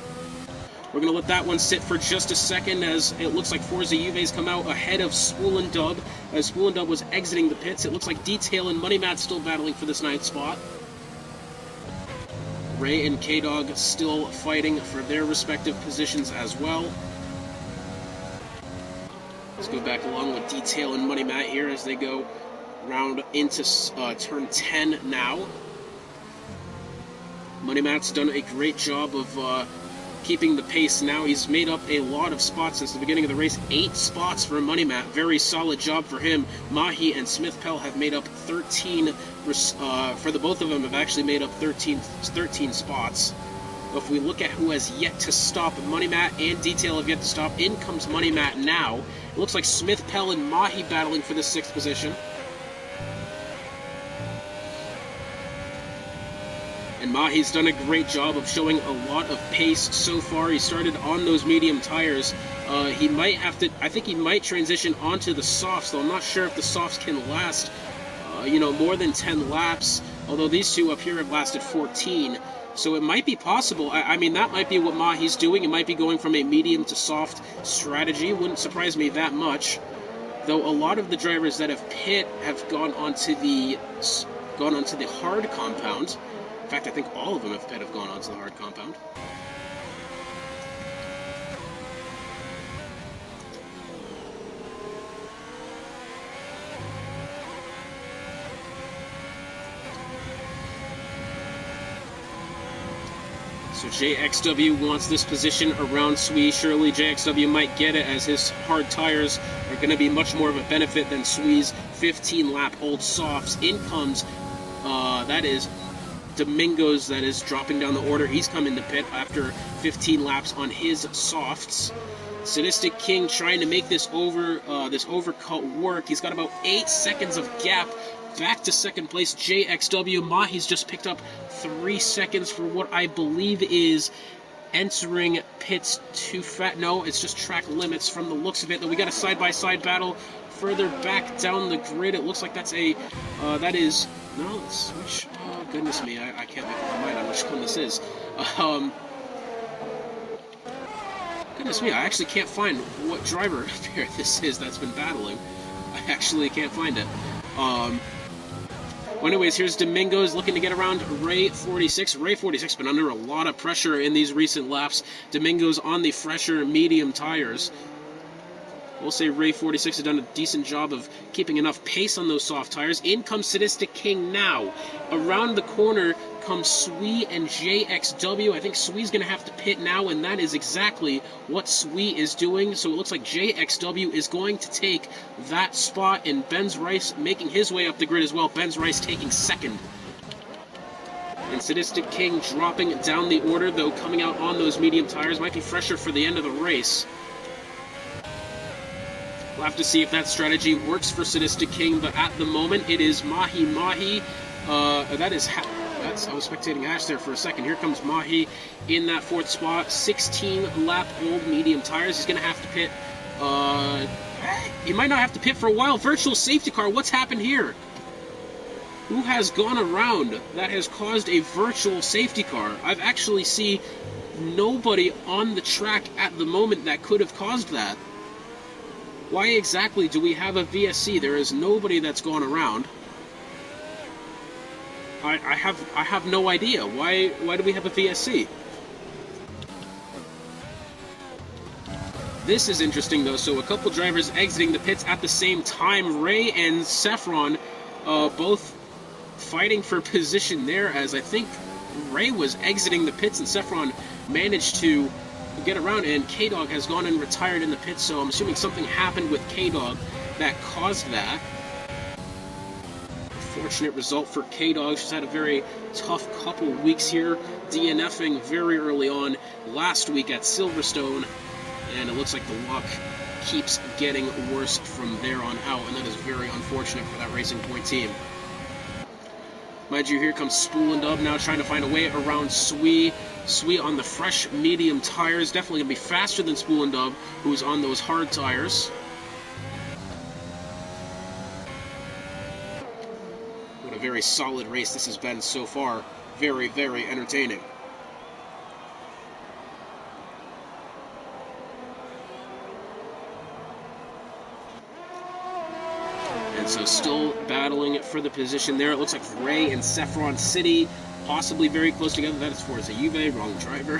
We're going to let that one sit for just a second as it looks like Forza Juve's come out ahead of Spool and Dub. As Spool and Dub was exiting the pits, it looks like Detail and Money Matt still battling for this 9th spot. Ray and K-Dog still fighting for their respective positions as well. Let's go back along with Detail and Money Matt here as they go round into turn 10 now. Money Matt's done a great job of keeping the pace now. He's made up a lot of spots since the beginning of the race. 8 spots for Money Matt. Very solid job for him. Mahi and Smith Pell have made up 13, for the both of them have actually made up 13 spots. If we look at who has yet to stop, Money Matt and Detail have yet to stop. In comes Money Matt now. It looks like Smith Pell and Mahi battling for the 6th position. And Mahi's done a great job of showing a lot of pace so far. He started on those medium tires He might have to. I think he might transition onto the softs, though I'm not sure if the softs can last, more than 10 laps. Although these two up here have lasted 14, so it might be possible. I mean, that might be what Mahi's doing. It might be going from a medium to soft strategy. Wouldn't surprise me that much. Though a lot of the drivers that have pit have gone onto the hard compound. In fact, I think all of them have gone onto the hard compound. So JXW wants this position around Sui. Surely JXW might get it, as his hard tires are going to be much more of a benefit than Sui's 15-lap old softs. In comes, that is Domingos, that is dropping down the order. He's come into pit after 15 laps on his softs. Sadistic King trying to make this overcut work. He's got about 8 seconds of gap. Back to second place, JXW. Mahi's just picked up 3 seconds for what I believe is entering pits too fast. No, it's just track limits from the looks of it. Though we got a side-by-side battle further back down the grid. It looks like that's a, let's switch. Oh, goodness me, I can't make up my mind on which one this is. Goodness me, I actually can't find what driver pair this is that's been battling. I actually can't find it. Well, anyways, here's Domingos looking to get around Ray 46. Ray 46 been under a lot of pressure in these recent laps. Domingos on the fresher medium tires. We'll say Ray 46 has done a decent job of keeping enough pace on those soft tires. In comes Sadistic King now. Around the corner comes Sui and JXW. I think Sui's going to have to pit now, and that is exactly what Sui is doing. So it looks like JXW is going to take that spot, and Benz Rice making his way up the grid as well. Benz Rice taking second. And Sadistic King dropping down the order, though coming out on those medium tires. Might be fresher for the end of the race. We'll have to see if that strategy works for Sadistic King, but at the moment it is Mahi. I was spectating Ash there for a second. Here comes Mahi in that 4th spot. 16-lap old medium tires. He's going to have to pit. He might not have to pit for a while. Virtual safety car. What's happened here? Who has gone around that has caused a virtual safety car? I've actually seen nobody on the track at the moment that could have caused that. Why exactly do we have a VSC? There is nobody that's gone around. I have no idea. Why do we have a VSC? This is interesting though. So a couple drivers exiting the pits at the same time. Ray and Saffron both fighting for position there, as I think Ray was exiting the pits and Saffron managed to get around, and K-Dog has gone and retired in the pits, so I'm assuming something happened with K-Dog that caused that. Fortunate result for K-Dog. She's had a very tough couple weeks here, DNFing very early on last week at Silverstone, and it looks like the luck keeps getting worse from there on out, and that is very unfortunate for that Racing Point team. Mind you, here comes Spool and Dub now trying to find a way around Sui. Sui on the fresh medium tires. Definitely going to be faster than Spool and Dub, who's on those hard tires. What a very solid race this has been so far. Very, very entertaining. And so still battling for the position there. It looks like Ray and Saffron City possibly very close together. That is Forza Juve, wrong driver.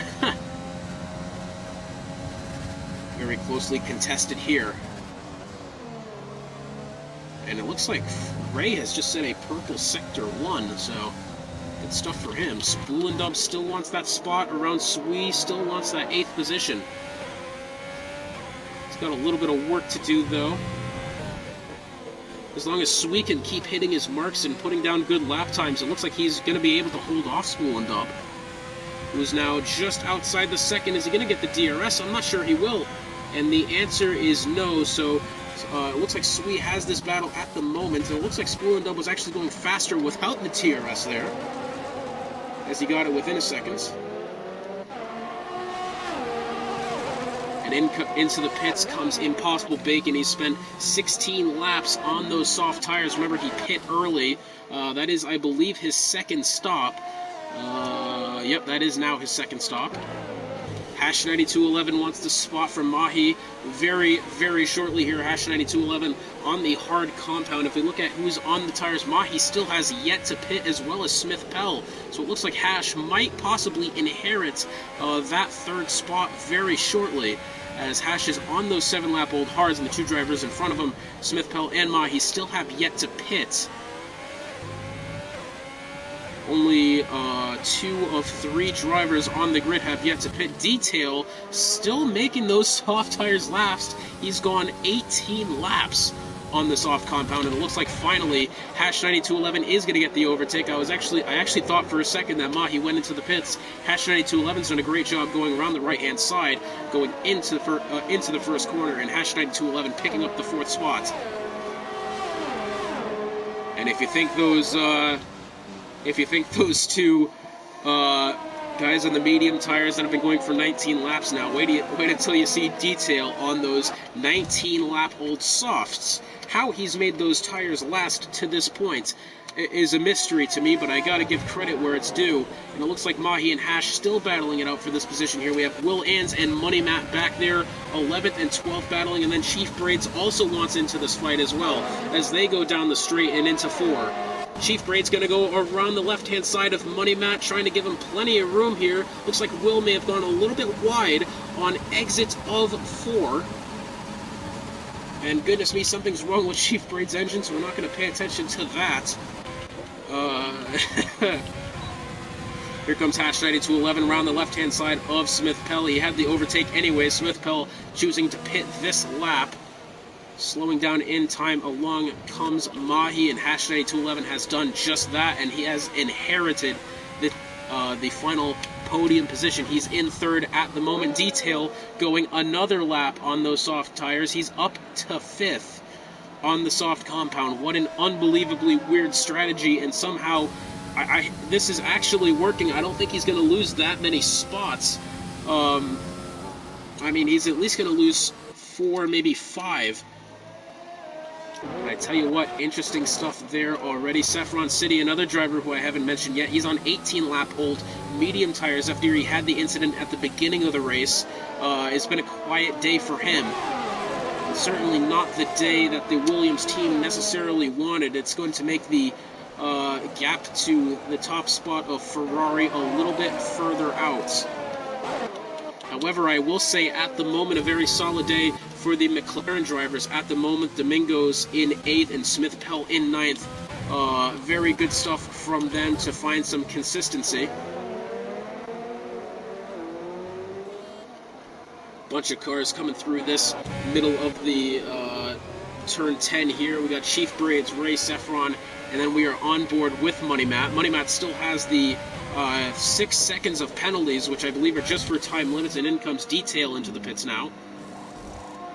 Very closely contested here. And it looks like Ray has just set a purple sector 1, so good stuff for him. Spool and Dub still wants that spot around Sui, still wants that 8th position. He's got a little bit of work to do though. As long as Sui can keep hitting his marks and putting down good lap times, it looks like he's going to be able to hold off Spool and Dub, who's now just outside the second. Is he going to get the DRS? I'm not sure he will. And the answer is no, so it looks like Sui has this battle at the moment. And it looks like Spool and Dub was actually going faster without the DRS there, as he got it within a second. And into the pits comes Impossible Bacon. He spent 16 laps on those soft tires. Remember, he pit early. That is, I believe, his second stop. Yep, that is now his second stop. Hash 9211 wants the spot from Mahi very, very shortly here. Hash 9211 on the hard compound. If we look at who's on the tires, Mahi still has yet to pit, as well as Smith Pell. So it looks like Hash might possibly inherit that third spot very shortly, as Hash is on those 7-lap-old hards, and the two drivers in front of him, Smith Pell and Mahi, still have yet to pit. Only 2 of 3 drivers on the grid have yet to pit. Detail still making those soft tires last. He's gone 18 laps on the soft compound, and it looks like finally Hash 9211 is going to get the overtake. I actually thought for a second that Mahi went into the pits. Hash 9211's done a great job going around the right-hand side, going into the first corner, and Hash 9211 picking up the 4th spot. And if you think those two guys on the medium tires that have been going for 19 laps now, wait until you see Detail on those 19-lap-old softs. How he's made those tires last to this point is a mystery to me, but I gotta give credit where it's due. And it looks like Mahi and Hash still battling it out for this position here. We have Will Ans and Money Matt back there, 11th and 12th battling, and then Chief Braids also wants into this fight as well, as they go down the straight and into 4. Chief Braid's going to go around the left-hand side of Money Matt, trying to give him plenty of room here. Looks like Will may have gone a little bit wide on exit of 4. And goodness me, something's wrong with Chief Braid's engine, so we're not going to pay attention to that. Here comes Hash 9211 around the left-hand side of Smith Pell. He had the overtake anyway. Smith Pell choosing to pit this lap. Slowing down in time, along comes Mahi, and Hash 9211 has done just that, and he has inherited the final podium position. He's in 3rd at the moment. Detail going another lap on those soft tires. He's up to 5th on the soft compound. What an unbelievably weird strategy, and somehow this is actually working. I don't think he's going to lose that many spots. I mean, he's at least going to lose 4, maybe 5. I tell you what, interesting stuff there already. Saffron City, another driver who I haven't mentioned yet, he's on 18-lap-old medium tires after he had the incident at the beginning of the race. It's been a quiet day for him. It's certainly not the day that the Williams team necessarily wanted. It's going to make the gap to the top spot of Ferrari a little bit further out. However, I will say at the moment a very solid day for the McLaren drivers. At the moment, Domingo's in 8th and Smith Pell in 9th. Very good stuff from them to find some consistency. Bunch of cars coming through this middle of the turn 10 here. We got Chief Braids, Ray Saffron, and then we are on board with Money Matt. Money Matt still has the 6 seconds of penalties, which I believe are just for time limits, and in comes Detail into the pits now.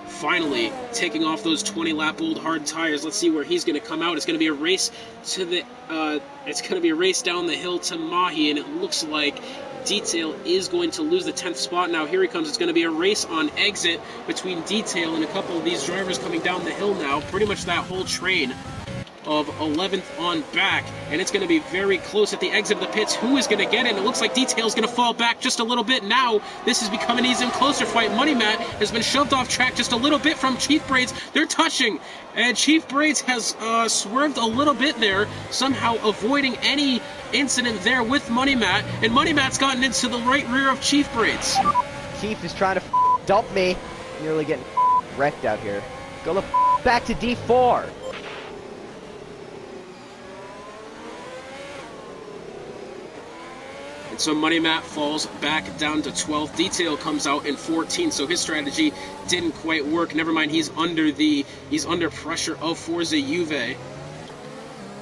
Finally, taking off those 20-lap-old hard tires. Let's see where he's going to come out. It's going to be a race to the. It's going to be a race down the hill to Mahi, and it looks like Detail is going to lose the 10th spot now. Here he comes. It's going to be a race on exit between Detail and a couple of these drivers coming down the hill now. Pretty much that whole train of 11th on back, and it's going to be very close at the exit of the pits. Who is going to get it? And it looks like Detail is going to fall back just a little bit now. This has become an even closer fight. Money Matt has been shoved off track just a little bit from Chief Braids. They're touching, and Chief Braids has swerved a little bit there, somehow avoiding any incident there with Money Matt, and Money Matt's gotten into the right rear of Chief Braids. Chief is trying to dump me. Nearly getting wrecked out here. Go the back to D4. And so Money Matt falls back down to 12th. Detail comes out in 14th, so his strategy didn't quite work. Never mind, he's under pressure of Forza Juve.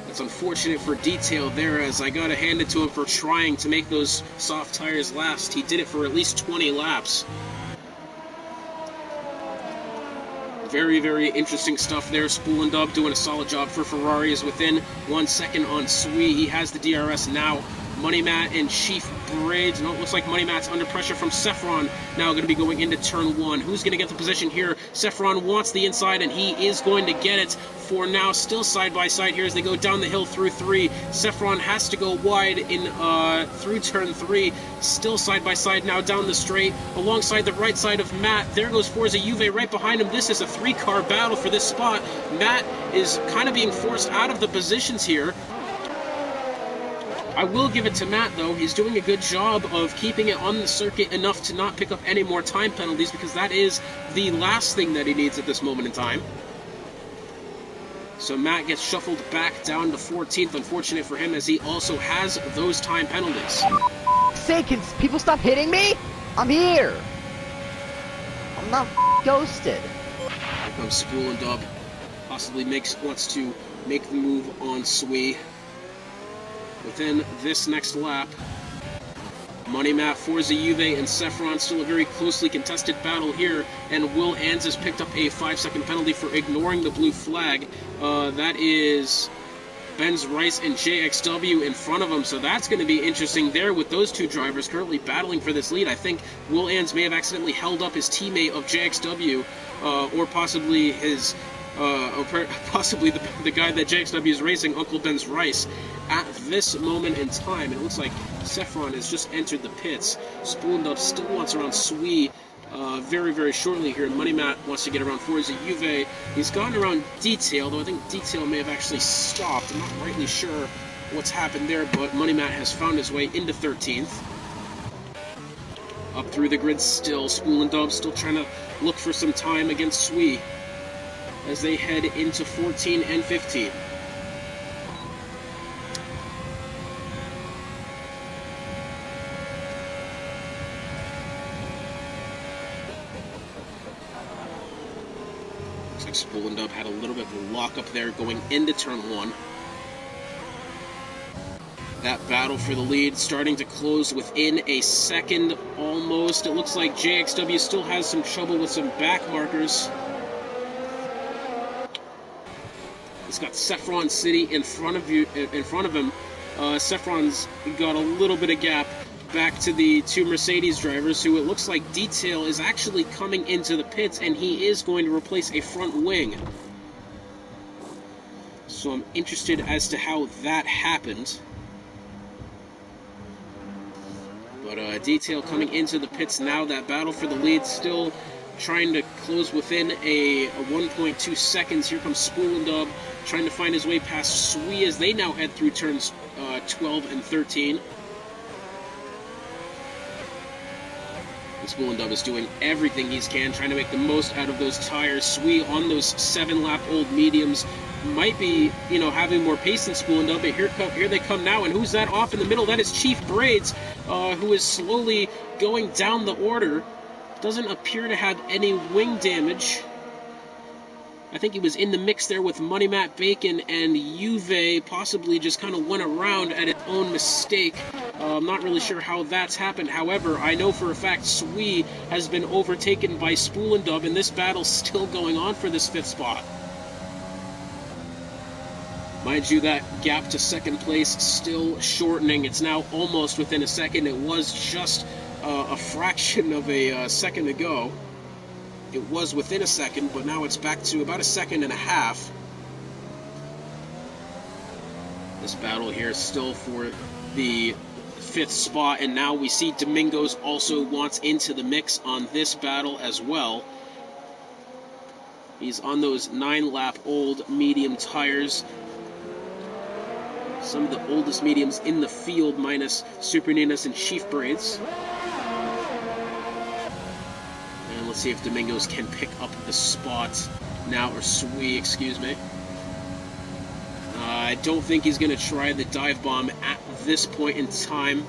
It's unfortunate for Detail there, as I gotta hand it to him for trying to make those soft tires last. He did it for at least 20 laps. Very, very interesting stuff there. Spoolendub doing a solid job for Ferrari, is within 1 second on Sui. He has the DRS now. Money Matt and Chief Braids. No, it looks like Money Matt's under pressure from Saffron. Now going to be going into turn 1. Who's going to get the position here? Saffron wants the inside, and he is going to get it for now. Still side by side here as they go down the hill through 3. Saffron has to go wide in through turn 3. Still side by side now down the straight alongside the right side of Matt. There goes Forza Juve right behind him. This is a 3-car battle for this spot. Matt is kind of being forced out of the positions here. I will give it to Matt, though. He's doing a good job of keeping it on the circuit enough to not pick up any more time penalties, because that is the last thing that he needs at this moment in time. So Matt gets shuffled back down to 14th. Unfortunate for him, as he also has those time penalties. Say, can people stop hitting me? I'm here. I'm not ghosted. Here comes Spool and Dub. Possibly wants to make the move on Sui. Within this next lap, Money Matt, Forza Juve, and Saffron still a very closely contested battle here, and Will Ans has picked up a 5-second penalty for ignoring the blue flag. That is Benz Rice and JXW in front of him, so that's going to be interesting there with those two drivers currently battling for this lead. I think Will Ans may have accidentally held up his teammate of JXW, or possibly his... possibly the guy that JXW is racing, Uncle Ben's Rice, at this moment in time. And it looks like Saffron has just entered the pits. Spooned Up still wants around Sui very, very shortly here. Money Matt wants to get around Forza Juve. He's gone around Detail, though I think Detail may have actually stopped. I'm not rightly sure what's happened there, but Money Matt has found his way into 13th. Up through the grid still. Spool and Dub still trying to look for some time against Sui as they head into 14 and 15. Looks like Spool and Dub had a little bit of a lock up there going into turn 1. That battle for the lead starting to close within a second almost. It looks like JXW still has some trouble with some back markers. He's got Saffron City in front of him. Saffron's got a little bit of gap back to the two Mercedes drivers, who it looks like Detail is actually coming into the pits, and he is going to replace a front wing. So I'm interested as to how that happened. But Detail coming into the pits now. That battle for the lead still trying to close within a 1.2 seconds. Here comes Spool and Dub trying to find his way past Sui as they now head through turns 12 and 13. And Spool and Dub is doing everything he can, trying to make the most out of those tires. Sui on those 7-lap-old mediums might be, having more pace than Spool and Dub, but here they come now. And who's that off in the middle? That is Chief Braids, who is slowly going down the order. Doesn't appear to have any wing damage. I think he was in the mix there with Money Matt Bacon, and Juve possibly just kind of went around at its own mistake. I'm not really sure how that's happened. However, I know for a fact Sui has been overtaken by Spool and Dub, and this battle's still going on for this 5th spot. Mind you, that gap to second place still shortening. It's now almost within a second. It was just a fraction of a second ago. It was within a second, but now it's back to about a second and a half. This battle here is still for the 5th spot, and now we see Domingos also wants into the mix on this battle as well. He's on those 9-lap-old medium tires. Some of the oldest mediums in the field, minus Super Ninas and Chief Braids. And let's see if Domingos can pick up the spot now, or Sui, excuse me. I don't think he's going to try the dive bomb at this point in time.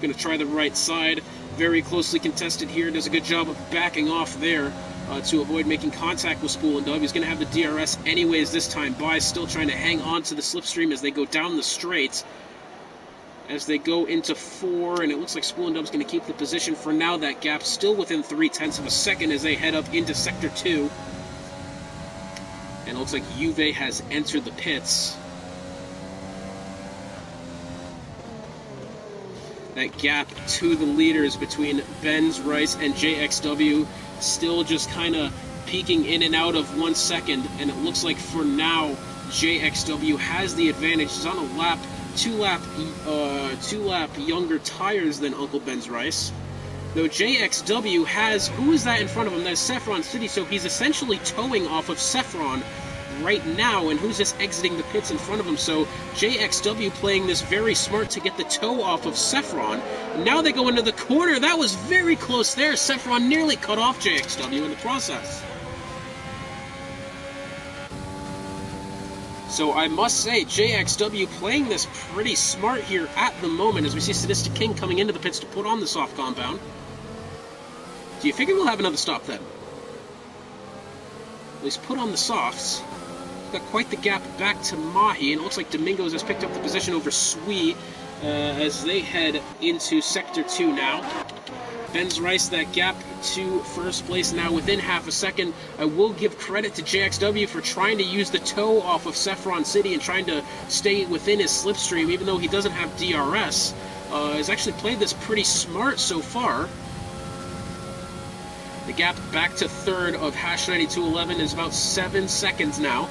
Going to try the right side. Very closely contested here. Does a good job of backing off there to avoid making contact with Spool and Dub. He's going to have the DRS anyways this time by, still trying to hang on to the slipstream as they go down the straight. As they go into 4, and it looks like Spool and Dub's going to keep the position for now. That gap still within 0.3 of a second as they head up into Sector 2. And it looks like Juve has entered the pits. That gap to the leaders between Benz Rice and JXW still just kind of peeking in and out of 1 second, and it looks like for now JXW has the advantage. He's on a two lap younger tires than Uncle Ben's Rice. Though JXW has, who is that in front of him? That's Saffron City, so he's essentially towing off of Saffron right now, and who's just exiting the pits in front of him. So JXW playing this very smart to get the tow off of Saffron. Now they go into the corner. That was very close there. Saffron nearly cut off JXW in the process. So I must say, JXW playing this pretty smart here at the moment as we see Sadistic King coming into the pits to put on the soft compound. Do you figure we'll have another stop then? Well, he's put on the softs. Got quite the gap back to Mahi, and it looks like Domingos has picked up the position over Sui as they head into Sector 2 now. Ben's Rice, that gap to first place now within half a second. I will give credit to JXW for trying to use the tow off of Saffron City and trying to stay within his slipstream, even though he doesn't have DRS. Has actually played this pretty smart so far. The gap back to third of Hash 9211 is about 7 seconds now.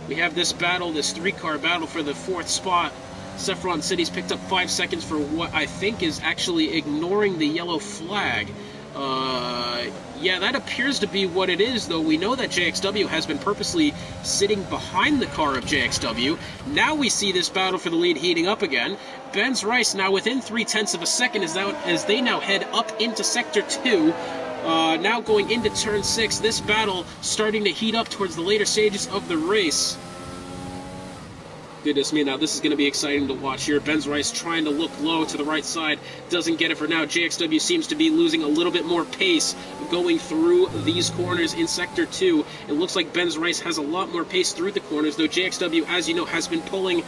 We have this battle, this three-car battle for the fourth spot. Saffron City's picked up 5 seconds for what I think is actually ignoring the yellow flag. Yeah, that appears to be what it is, though. We know that JXW has been purposely sitting behind the car of JXW. Now we see this battle for the lead heating up again. Ben's Rice now within 0.3 of a second as they now head up into Sector 2. Now going into Turn 6, this battle starting to heat up towards the later stages of the race. Goodness me, now this is going to be exciting to watch here. Ben's Rice trying to look low to the right side. Doesn't get it for now. JXW seems to be losing a little bit more pace going through these corners in Sector 2. It looks like Ben's Rice has a lot more pace through the corners, though JXW, as you know, has been pulling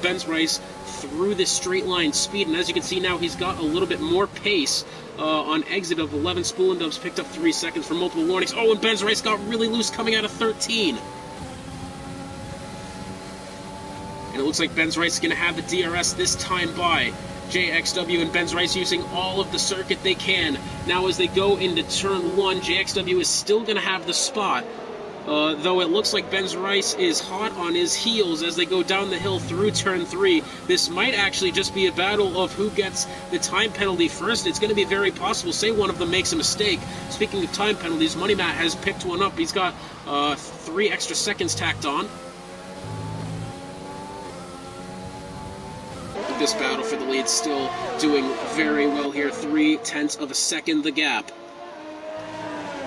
Ben's Rice through this straight line speed. And as you can see now, he's got a little bit more pace on exit of 11. Spool and Dubs picked up 3 seconds for multiple warnings. Oh, and Ben's Rice got really loose coming out of 13. And it looks like Ben's Rice is going to have the DRS this time by. JXW and Ben's Rice using all of the circuit they can. Now as they go into Turn 1, JXW is still going to have the spot. Though it looks like Ben's Rice is hot on his heels as they go down the hill through Turn 3. This might actually just be a battle of who gets the time penalty first. It's going to be very possible. Say one of them makes a mistake. Speaking of time penalties, Money Matt has picked one up. He's got 3 extra seconds tacked on. This battle for the lead still doing very well here. 0.3 of a second the gap.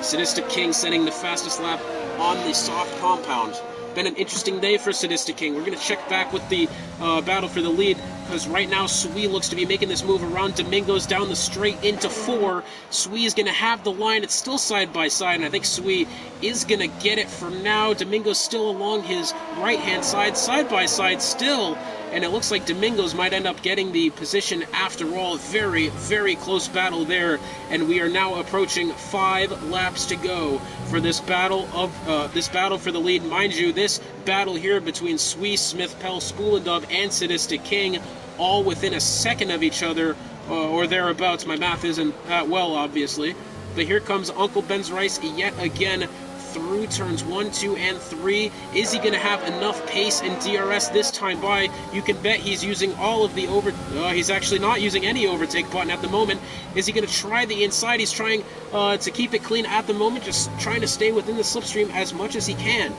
Sadistic King setting the fastest lap on the soft compound. Been an interesting day for Sadistic King. We're going to check back with the battle for the lead, because right now Sui looks to be making this move around Domingos down the straight into 4. Sui is going to have the line. It's still side by side, and I think Sui is going to get it for now. Domingos still along his right-hand side by side still, and it looks like Domingos might end up getting the position after all. Very, very close battle there, and we are now approaching 5 laps to go for this battle for the lead. Mind you, this battle here between Sui, Smith, Pell, Spool and Dub, and Sadistic King, all within a second of each other, or thereabouts. My math isn't that well, obviously. But here comes Uncle Ben's Rice yet again through turns 1, 2, and 3. Is he going to have enough pace and DRS this time by? You can bet he's using all of the he's actually not using any overtake button at the moment. Is he going to try the inside? He's trying to keep it clean at the moment, just trying to stay within the slipstream as much as he can.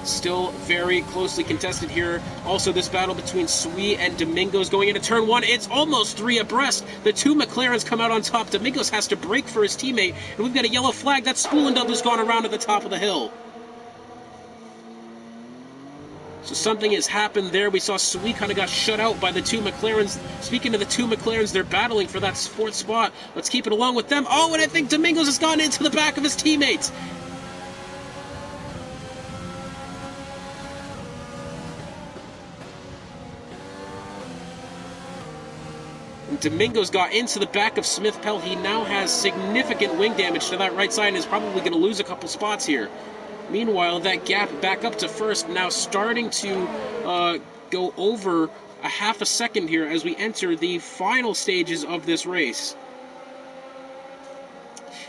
Still very closely contested here. Also, this battle between Sui and Domingos going into turn 1. It's almost 3 abreast. The 2 McLarens come out on top. Domingos has to brake for his teammate, and we've got a yellow flag. That Spool and Dub has gone around at the top of the hill. So something has happened there. We saw Sui kind of got shut out by the 2 McLarens. Speaking of the 2 McLarens, they're battling for that 4th spot. Let's keep it along with them. Oh, and I think Domingos has gone into the back of his teammates. Domingos got into the back of Smith Pell. He now has significant wing damage to that right side and is probably going to lose a couple spots here. Meanwhile, that gap back up to first, now starting to go over a half a second here as we enter the final stages of this race.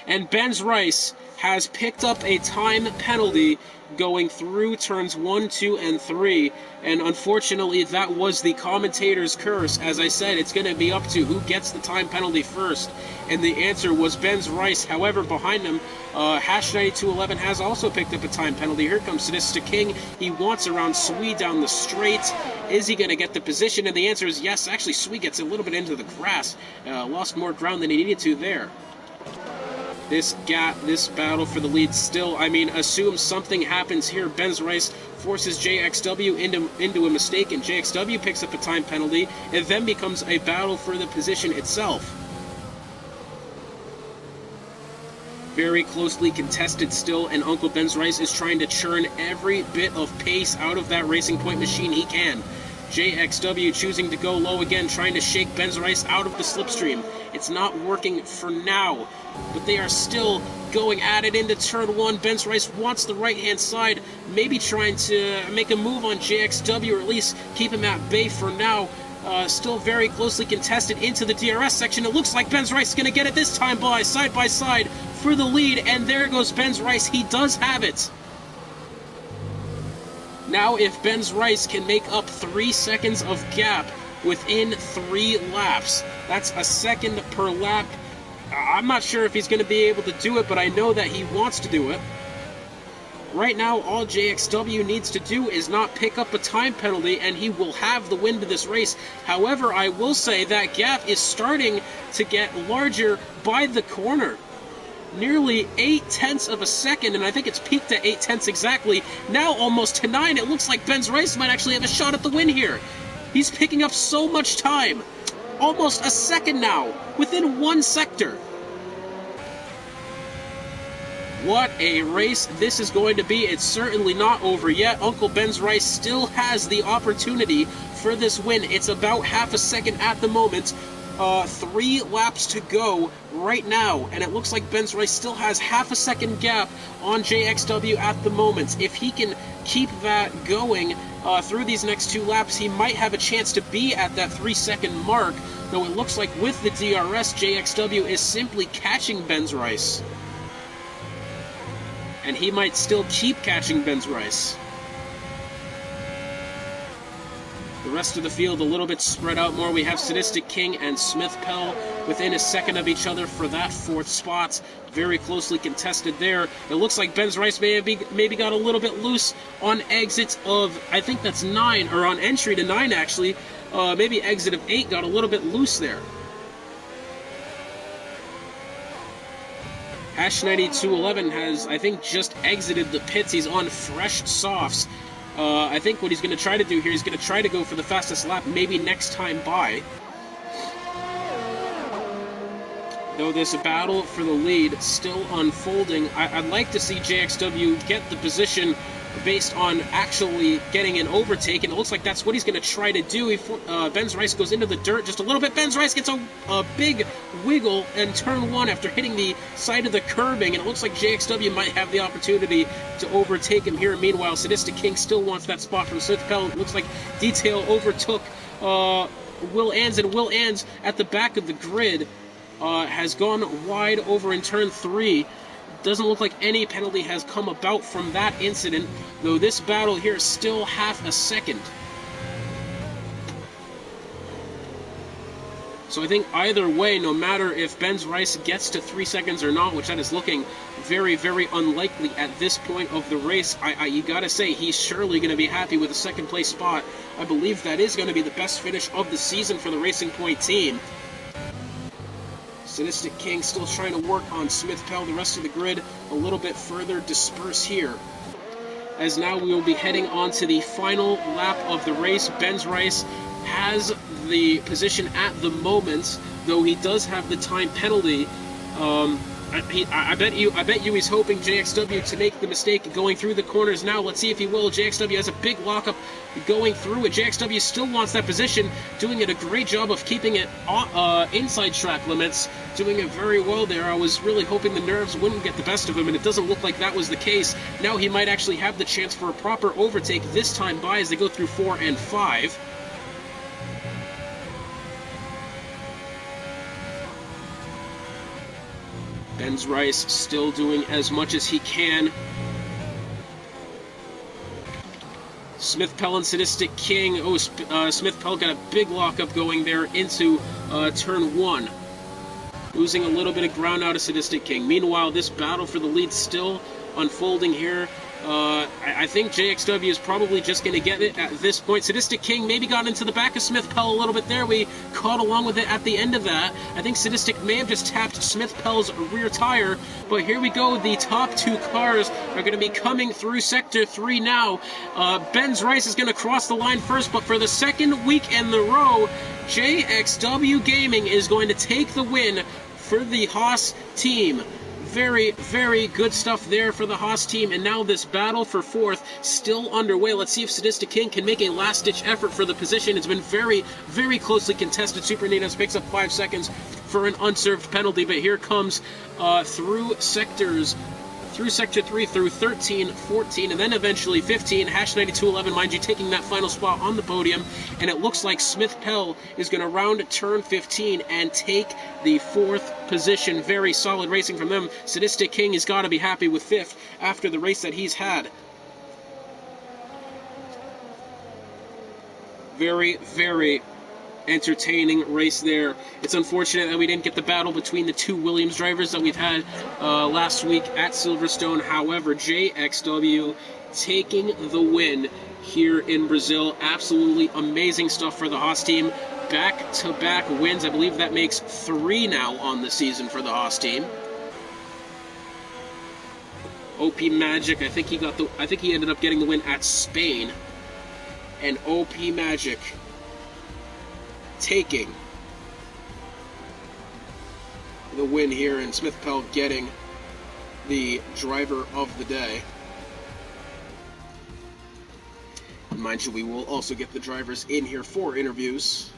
And Benz Rice has picked up a time penalty going through turns 1, 2, and 3. And unfortunately, that was the commentator's curse. As I said, it's going to be up to who gets the time penalty first. And the answer was Benz Rice. However, behind him, Hash9211 has also picked up a time penalty. Here comes Sadistic King. He wants around Sui down the straight. Is he going to get the position? And the answer is yes. Actually, Sui gets a little bit into the grass. Lost more ground than he needed to there. This battle for the lead still, assume something happens here. Benz Rice forces JXW into a mistake, and JXW picks up a time penalty. It then becomes a battle for the position itself. Very closely contested still, and Uncle Benz Rice is trying to churn every bit of pace out of that Racing Point machine he can. JXW choosing to go low again, trying to shake Benz Rice out of the slipstream. It's not working for now, but they are still going at it into turn 1. Benz Rice wants the right-hand side, maybe trying to make a move on JXW, or at least keep him at bay for now. Still very closely contested into the DRS section. It looks like Benz Rice is going to get it this time by side for the lead, and there goes Benz Rice. He does have it. Now, if Benz Rice can make up 3 seconds of gap within 3 laps, that's a second per lap. I'm not sure if he's going to be able to do it, but I know that he wants to do it. Right now, all JXW needs to do is not pick up a time penalty, and he will have the win to this race. However, I will say that gap is starting to get larger by the corner. Nearly 0.8 of a second, and I think it's peaked at 0.8 exactly. Now almost to 9. It looks like Benz Rice might actually have a shot at the win here. He's picking up so much time. Almost a second now, within 1 sector. What a race this is going to be. It's certainly not over yet. Uncle Benz Rice still has the opportunity for this win. It's about half a second at the moment. 3 laps to go right now, and it looks like Benz Rice still has half a second gap on JXW at the moment. If he can keep that going through these next 2 laps, he might have a chance to be at that 3-second mark, though it looks like with the DRS, JXW is simply catching Benz Rice. And he might still keep catching Benz Rice. The rest of the field a little bit spread out more. We have Sadistic King and Smith Pell within a second of each other for that 4th spot. Very closely contested there. It looks like Benz Rice maybe got a little bit loose on exit of, I think that's 9, or on entry to 9 actually. Maybe exit of 8 got a little bit loose there. Hash9211 has, I think, just exited the pits. He's on fresh softs. I think what he's going to try to do here, he's going to try to go for the fastest lap, maybe next time by. Though this battle for the lead still unfolding, I'd like to see JXW get the position based on actually getting an overtake, and it looks like that's what he's going to try to do. Benz Rice goes into the dirt just a little bit. Benz Rice gets a big wiggle in turn 1 after hitting the side of the curbing, and it looks like JXW might have the opportunity to overtake him here. Meanwhile, Sadistic King still wants that spot from Smith Pell. It looks like Detail overtook Will Ans, and Will Ans at the back of the grid has gone wide over in turn 3. Doesn't look like any penalty has come about from that incident, though this battle here is still half a second. So I think either way, no matter if Benz Rice gets to 3 seconds or not, which that is looking very, very unlikely at this point of the race, you gotta say, he's surely going to be happy with a 2nd place spot. I believe that is going to be the best finish of the season for the Racing Point team. Sadistic King still trying to work on Smith Pell. The rest of the grid a little bit further dispersed here. As now we will be heading on to the final lap of the race. Benz Rice has the position at the moment, though he does have the time penalty. I bet you he's hoping JXW to make the mistake going through the corners now. Let's see if he will. JXW has a big lockup going through it. JXW still wants that position, doing it a great job of keeping it inside track limits, doing it very well there. I was really hoping the nerves wouldn't get the best of him, and it doesn't look like that was the case. Now he might actually have the chance for a proper overtake this time by as they go through 4 and 5. Ben's Rice still doing as much as he can. Smith Pell and Sadistic King. Oh, Smith Pell got a big lockup going there into turn 1. Losing a little bit of ground out of Sadistic King. Meanwhile, this battle for the lead still unfolding here. I think JXW is probably just going to get it at this point. Sadistic King maybe got into the back of Smith Pell a little bit there. We caught along with it at the end of that. I think Sadistic may have just tapped Smith Pell's rear tire. But here we go. The top 2 cars are going to be coming through Sector 3 now. Ben's Rice is going to cross the line first, but for the second week in the row, JXW Gaming is going to take the win for the Haas team. Very, very good stuff there for the Haas team, and now this battle for 4th still underway. Let's see if Sadistic King can make a last-ditch effort for the position. It's been very, very closely contested. Super Ninos picks up 5 seconds for an unserved penalty, but here comes through Sector 3, through 13, 14, and then eventually 15, Hash 9211, mind you, taking that final spot on the podium, and it looks like Smith Pell is going to round turn 15 and take the 4th position. Very solid racing from them. Sadistic King has got to be happy with 5th after the race that he's had. Very, very entertaining race there. It's unfortunate that we didn't get the battle between the 2 Williams drivers that we've had last week at Silverstone. However, JXW taking the win here in Brazil. Absolutely amazing stuff for the Haas team. Back-to-back wins. I believe that makes 3 now on the season for the Haas team. OP Magic, I think he ended up getting the win at Spain. And OP Magic taking the win here, and Smith Pell getting the driver of the day. And mind you, we will also get the drivers in here for interviews.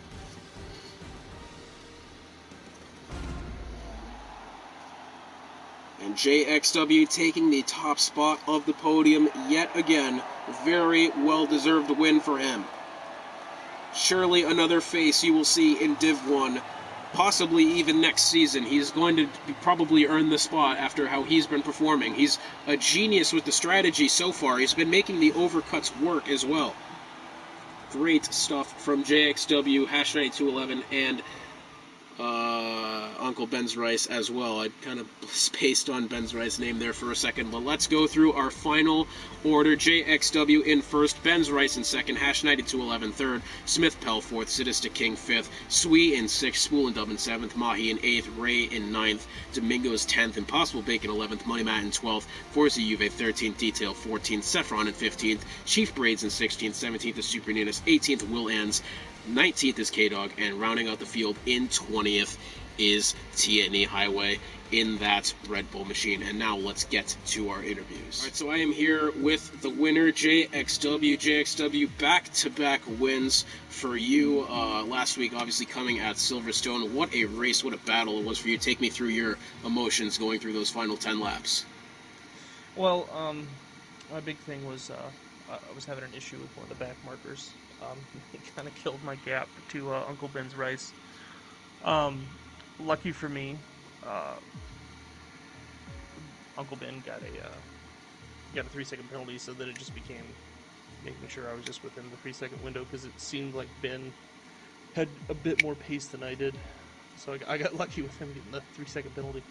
And JXW taking the top spot of the podium yet again. Very well-deserved win for him. Surely another face you will see in Div 1, possibly even next season. He's going to probably earn the spot after how he's been performing. He's a genius with the strategy so far. He's been making the overcuts work as well. Great stuff from JXW, Hash 9211, and Uncle Ben's Rice as well. I kind of spaced on Ben's Rice name there for a second, but let's go through our final order. JXW in first, Ben's Rice in second, Hash 9211 third, Smith Pell fourth, Sadistic King fifth, Swee in sixth, Spool and Dub in seventh, Mahi in eighth, Ray in ninth, Domingo's 10th, Impossible Bacon 11th, Money Matt in 12th, Forza Juve 13th, Detail 14th, Saffron in 15th, Chief Braids in 16th, 17th is Super Ninus, 18th Will Ans, 19th is K-Dog, and rounding out the field in 20th is T&E Highway in that Red Bull machine. And now let's get to our interviews. Alright, so I am here with the winner, JXW. JXW, back-to-back wins for you. Last week, obviously, coming at Silverstone. What a race, what a battle it was for you. Take me through your emotions going through those final 10 laps. Well, my big thing was I was having an issue with one of the back markers. It kind of killed my gap to Uncle Ben's Rice. Lucky for me, Uncle Ben got a 3-second penalty, so that it just became making sure I was just within the 3-second window, because it seemed like Ben had a bit more pace than I did. So I got lucky with him getting the 3-second penalty.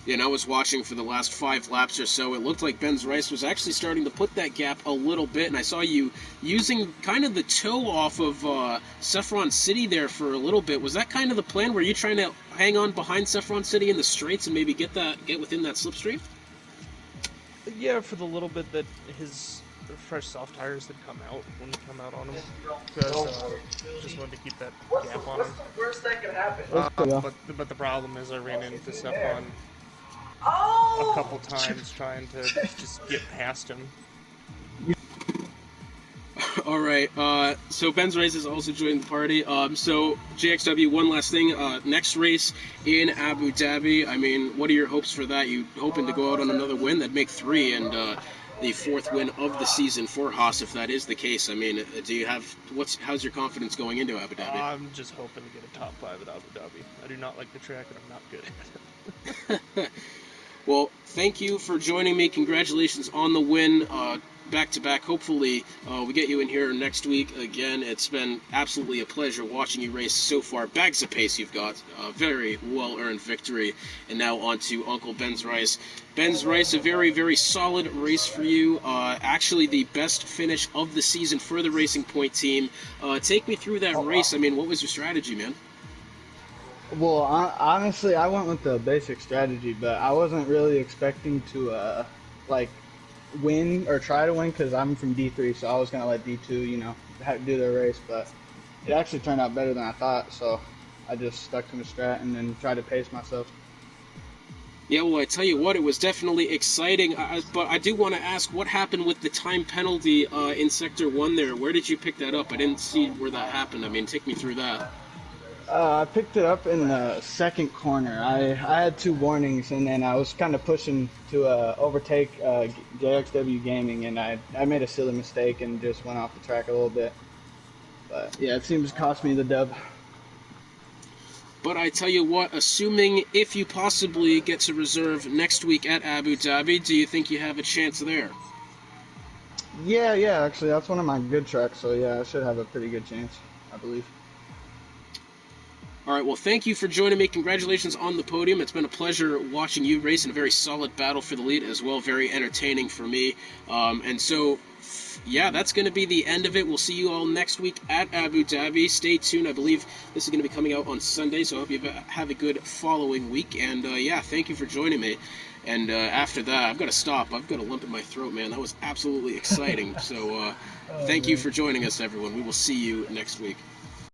Yeah, and I was watching for the last 5 laps or so. It looked like Ben's Rice was actually starting to put that gap a little bit, and I saw you using kind of the toe off of Saffron City there for a little bit. Was that kind of the plan? Were you trying to hang on behind Saffron City in the straights and maybe get within that slipstream? Yeah, for the little bit that his fresh soft tires had come out when he come out on him, because just wanted to keep that gap on him. What's the worst that could happen? But the problem is I ran into Saffron a couple times trying to just get past him. Alright, so Ben's Rice has also joined the party. So, JXW, one last thing. Next race in Abu Dhabi. I mean, what are your hopes for that? You hoping to go out on another win? That'd make 3, and the 4th win of the season for Haas, if that is the case. I mean, how's your confidence going into Abu Dhabi? I'm just hoping to get a top 5 at Abu Dhabi. I do not like the track, and I'm not good at it. Well, thank you for joining me. Congratulations on the win, back to back. Hopefully, we get you in here next week again. It's been absolutely a pleasure watching you race so far. Bags of pace you've got. Very well earned victory. And now on to Uncle Ben's Rice. Ben's Rice, a very, very solid race for you. Actually, the best finish of the season for the Racing Point team. Take me through that race. I mean, what was your strategy, man? Well, honestly, I went with the basic strategy, but I wasn't really expecting to, like, win or try to win because I'm from D3, so I was going to let D2, you know, do their race, but it actually turned out better than I thought, so I just stuck to my strat and then tried to pace myself. Yeah, well, I tell you what, it was definitely exciting, but I do want to ask, what happened with the time penalty in Sector 1 there? Where did you pick that up? I didn't see where that happened. I mean, take me through that. I picked it up in the second corner. I had 2 warnings, and then I was kind of pushing to overtake JXW Gaming, and I made a silly mistake and just went off the track a little bit. But yeah, it seems to cost me the dub. But I tell you what, assuming if you possibly get to reserve next week at Abu Dhabi, do you think you have a chance there? Yeah, actually, that's one of my good tracks, so yeah, I should have a pretty good chance, I believe. All right, well, thank you for joining me. Congratulations on the podium. It's been a pleasure watching you race in a very solid battle for the lead as well. Very entertaining for me. And so, yeah, that's going to be the end of it. We'll see you all next week at Abu Dhabi. Stay tuned. I believe this is going to be coming out on Sunday, so I hope you have a good following week. And, yeah, thank you for joining me. And after that, I've got to stop. I've got a lump in my throat, man. That was absolutely exciting. So thank you for joining us, everyone. We will see you next week.